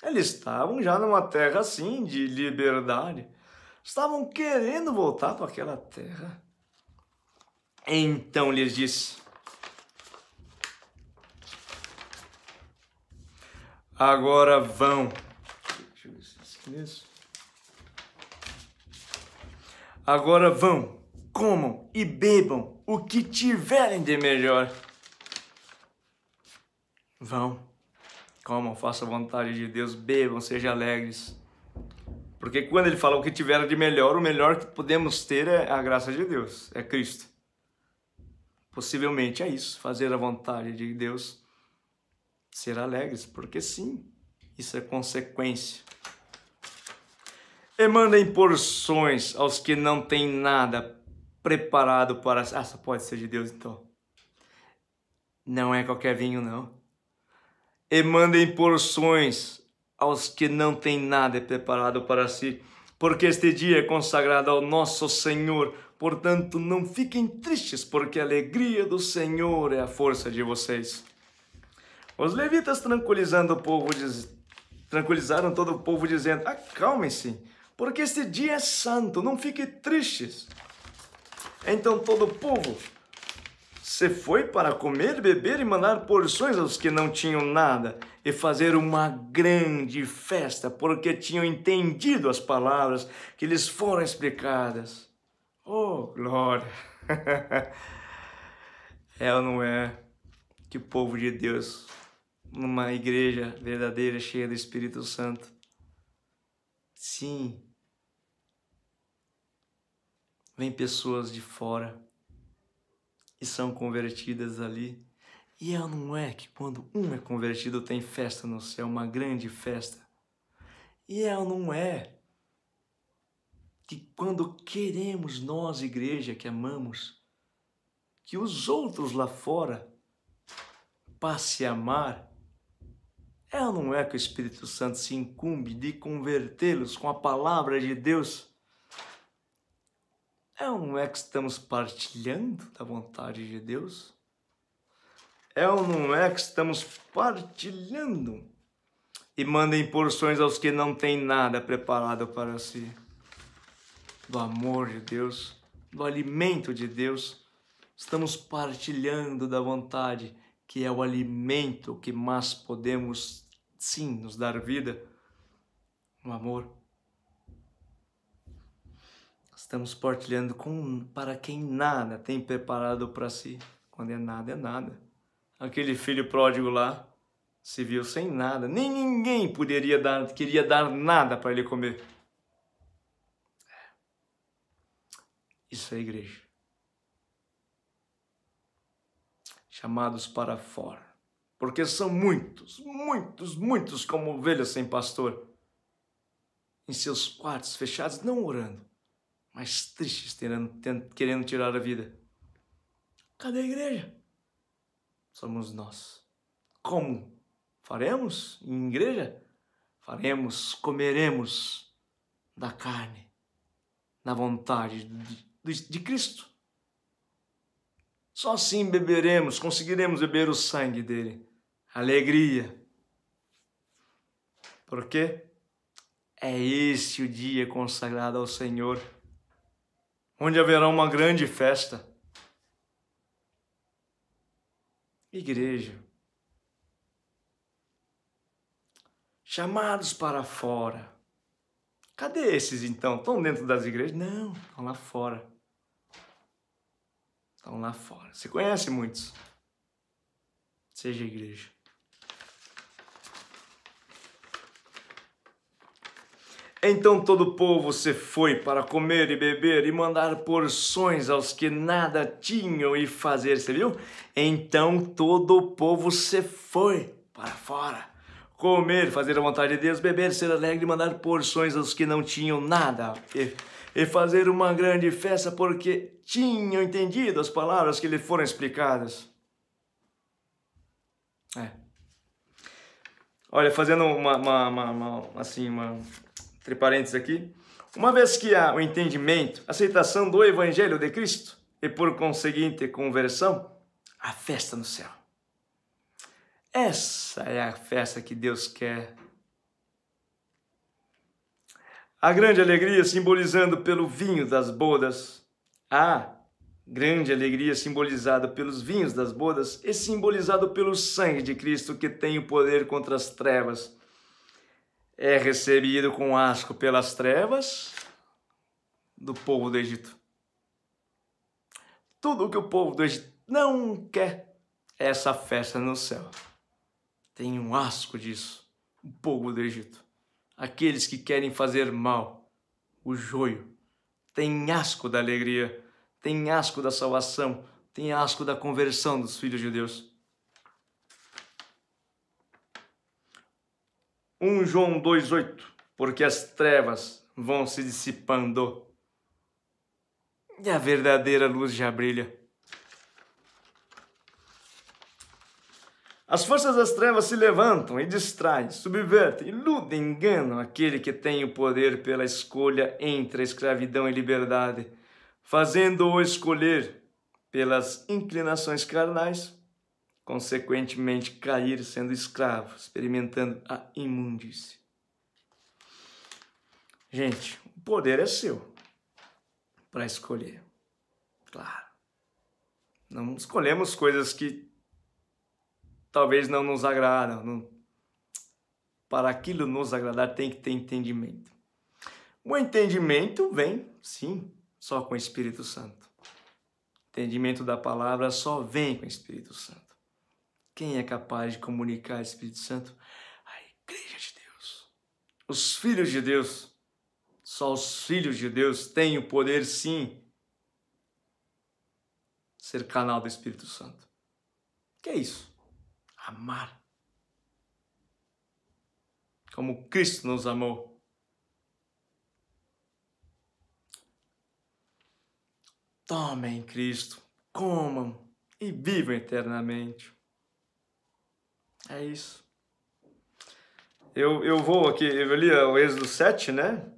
Eles estavam já numa terra assim, de liberdade. Estavam querendo voltar para aquela terra. Então lhes disse: agora vão. Deixa eu ver se é isso. Agora vão, comam e bebam o que tiverem de melhor. Vão, comam, façam a vontade de Deus, bebam, sejam alegres. Porque quando ele fala o que tiver de melhor, o melhor que podemos ter é a graça de Deus, é Cristo. Possivelmente é isso, fazer a vontade de Deus, ser alegres, porque sim, isso é consequência. E mandem porções aos que não têm nada preparado para... Ah, só pode ser de Deus então. Não é qualquer vinho, não. E mandem porções aos que não têm nada preparado para si, porque este dia é consagrado ao nosso Senhor. Portanto, não fiquem tristes, porque a alegria do Senhor é a força de vocês. Os levitas tranquilizaram todo o povo, dizendo: acalmem-se, porque este dia é santo, não fiquem tristes. Então todo o povo se foi para comer, beber e mandar porções aos que não tinham nada, e fazer uma grande festa, porque tinham entendido as palavras que lhes foram explicadas. Oh, glória! É ou não é que o povo de Deus, numa igreja verdadeira, cheia do Espírito Santo, sim, vem pessoas de fora e são convertidas ali. E não é que quando um é convertido tem festa no céu, uma grande festa. E não é que quando queremos nós, igreja, que amamos, que os outros lá fora passe a amar, é ou não é que o Espírito Santo se incumbe de convertê-los com a palavra de Deus? É ou não é que estamos partilhando da vontade de Deus? É ou não é que estamos partilhando e mandem porções aos que não têm nada preparado para si? Do amor de Deus, do alimento de Deus, estamos partilhando da vontade, que é o alimento que mais podemos, sim, nos dar vida, no amor. Estamos partilhando para quem nada tem preparado para si. Quando é nada, é nada. Aquele filho pródigo lá se viu sem nada. Nem ninguém queria dar nada para ele comer. Isso é igreja. Chamados para fora. Porque são muitos, muitos, muitos como ovelhas sem pastor. Em seus quartos fechados, não orando, mas tristes, querendo tirar a vida. Cadê a igreja? Somos nós. Como faremos em igreja? Comeremos da carne, na vontade de Cristo. Só assim conseguiremos beber o sangue dele. Alegria. Por quê? É esse o dia consagrado ao Senhor, onde haverá uma grande festa. Igreja. Chamados para fora. Cadê esses então? Estão dentro das igrejas? Não, estão lá fora. Estão lá fora. Você conhece muitos. Seja igreja. Então todo o povo se foi para comer e beber e mandar porções aos que nada tinham e fazer. Você viu? Então todo o povo se foi para fora. Comer, fazer a vontade de Deus, beber, ser alegre e mandar porções aos que não tinham nada. E fazer uma grande festa porque tinham entendido as palavras que lhe foram explicadas. Olha, fazendo entre parênteses aqui, uma vez que há o entendimento, aceitação do Evangelho de Cristo e por conseguinte conversão, a festa no céu. Essa é a festa que Deus quer. A grande alegria simbolizando pelo vinho das bodas. A grande alegria simbolizada pelos vinhos das bodas e simbolizado pelo sangue de Cristo que tem o poder contra as trevas. É recebido com asco pelas trevas do povo do Egito. Tudo o que o povo do Egito não quer é essa festa no céu. Tem um asco disso, o povo do Egito. Aqueles que querem fazer mal, o joio, tem asco da alegria, tem asco da salvação, tem asco da conversão dos filhos de Deus. 1 João 2,8, porque as trevas vão se dissipando e a verdadeira luz já brilha. As forças das trevas se levantam e distraem, subvertem, iludem, enganam aquele que tem o poder pela escolha entre a escravidão e liberdade, fazendo-o escolher pelas inclinações carnais, consequentemente cair sendo escravo, experimentando a imundície. Gente, o poder é seu para escolher. Claro. Não escolhemos coisas que talvez não nos agradam. Para aquilo nos agradar tem que ter entendimento. O entendimento vem, sim, só com o Espírito Santo. O entendimento da palavra só vem com o Espírito Santo. Quem é capaz de comunicar o Espírito Santo? A igreja de Deus. Os filhos de Deus. Só os filhos de Deus têm o poder, sim, de ser canal do Espírito Santo. Que é isso? Amar. Como Cristo nos amou. Tomem Cristo, comam e vivam eternamente. É isso. Eu vou aqui, eu li o Êxodo 7, né?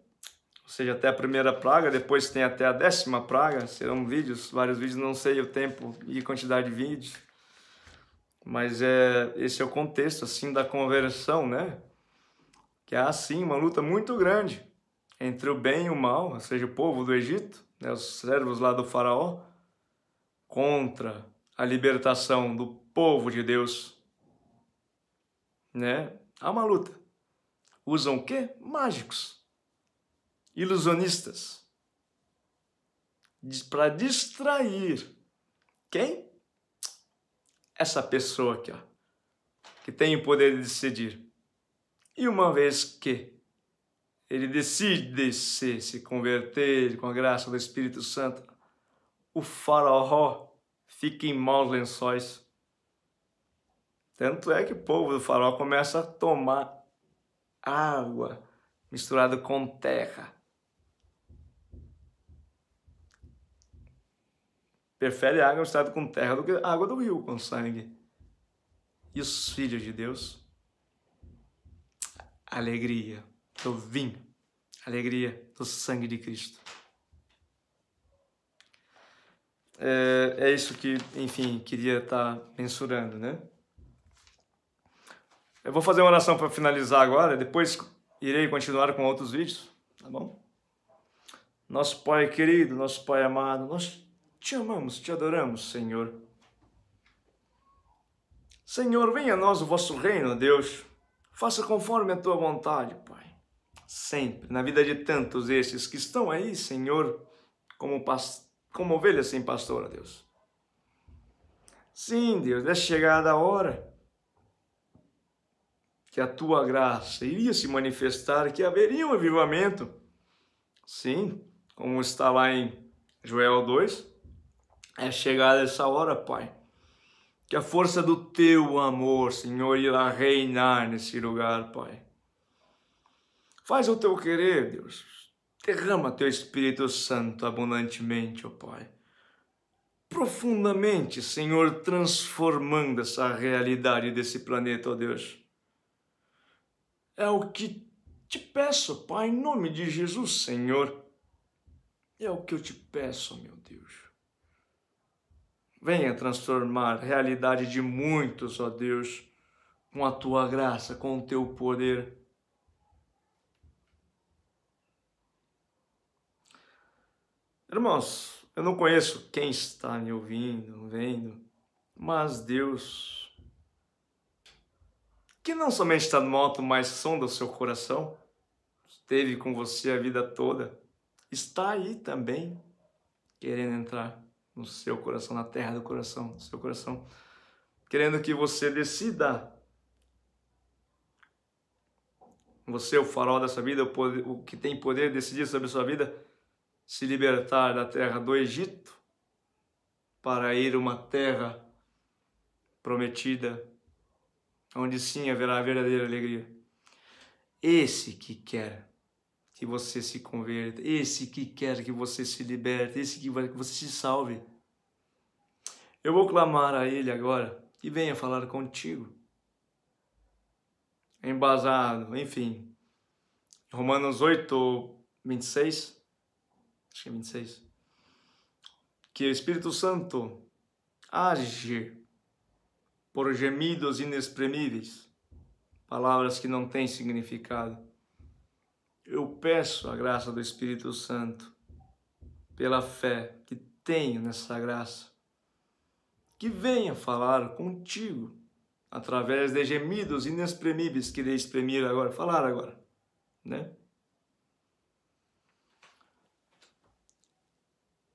Ou seja, até a primeira praga, depois tem até a 10ª praga, serão vídeos, vários vídeos, não sei o tempo e quantidade de vídeos, mas esse é o contexto, assim, da conversão, né? Que há, assim, uma luta muito grande entre o bem e o mal, ou seja, o povo do Egito, né, os servos lá do faraó, contra a libertação do povo de Deus, né? Há uma luta. Usam o quê? Mágicos, ilusionistas, para distrair quem? Essa pessoa aqui, ó, que tem o poder de decidir. E uma vez que ele decide se converter com a graça do Espírito Santo, o faraó fica em maus lençóis. Tanto é que o povo do faraó começa a tomar água misturada com terra. Prefere água misturada com terra do que água do rio com sangue. E os filhos de Deus? Alegria do vinho, alegria do sangue de Cristo. É isso que, enfim, queria estar mensurando, né? Eu vou fazer uma oração para finalizar agora, depois irei continuar com outros vídeos, tá bom? Nosso Pai querido, nosso Pai amado, nós te amamos, te adoramos, Senhor. Senhor, venha a nós o vosso reino, Deus. Faça conforme a tua vontade, Pai. Sempre, na vida de tantos esses que estão aí, Senhor, como ovelhas sem pastor, Deus. Sim, Deus, é chegada a hora que a tua graça iria se manifestar, que haveria um avivamento. Sim, como está lá em Joel 2, é chegada essa hora, Pai, que a força do teu amor, Senhor, irá reinar nesse lugar, Pai. Faz o teu querer, Deus. Derrama teu Espírito Santo abundantemente, ó Pai. Profundamente, Senhor, transformando essa realidade desse planeta, ó Deus. É o que te peço, Pai, em nome de Jesus, Senhor. É o que eu te peço, meu Deus. Venha transformar a realidade de muitos, ó Deus, com a tua graça, com o teu poder. Irmãos, eu não conheço quem está me ouvindo, vendo, mas Deus, que não somente está no alto, mas sonda o seu coração, esteve com você a vida toda, está aí também, querendo entrar no seu coração, na terra do coração, no seu coração, querendo que você decida. Você é o farol dessa vida, o que tem poder de decidir sobre a sua vida, se libertar da terra do Egito para ir a uma terra prometida, onde sim haverá verdadeira alegria. Esse que quer que você se converta, esse que quer que você se liberte, esse que quer que você se salve. Eu vou clamar a Ele agora e venha falar contigo. Embasado, enfim, Romanos 8, 26, acho que é 26, que o Espírito Santo age por gemidos inexprimíveis, palavras que não têm significado. Eu peço a graça do Espírito Santo, pela fé que tenho nessa graça, que venha falar contigo, através de gemidos inexprimíveis que irei exprimir agora, falar agora, né?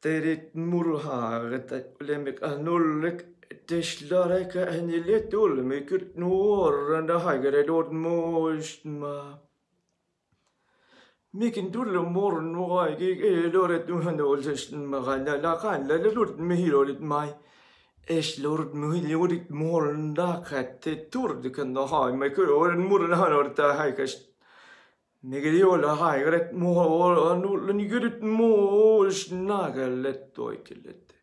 Terit murharet lemek anullek teslarek aniletul mekurt nuor na hagredod mosma Mikin dulle mor nuai ge loret nuhanol magana la kan la lut mihilolit mai es lord mihilolit mor ndakat tur de kan da ha me kur or mur na hanor ta haikas Negriola haigret mo anul nigrit mo snaga letto ikilet.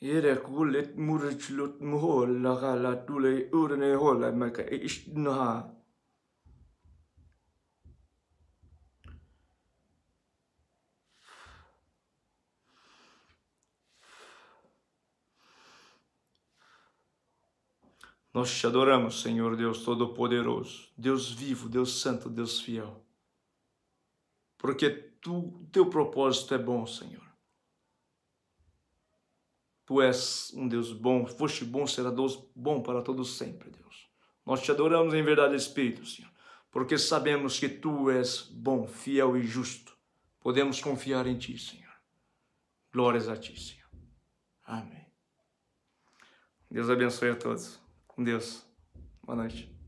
Ere kulet murchlut muhol la gala tule urne hola maka ishna. Nós te adoramos, Senhor Deus Todo-Poderoso, Deus vivo, Deus Santo, Deus fiel. Porque teu propósito é bom, Senhor. Tu és um Deus bom, foste bom, será Deus bom para todos sempre, Deus. Nós te adoramos em verdade, Espírito, Senhor, porque sabemos que Tu és bom, fiel e justo. Podemos confiar em Ti, Senhor. Glórias a Ti, Senhor. Amém. Deus abençoe a todos. Com Deus. Boa noite.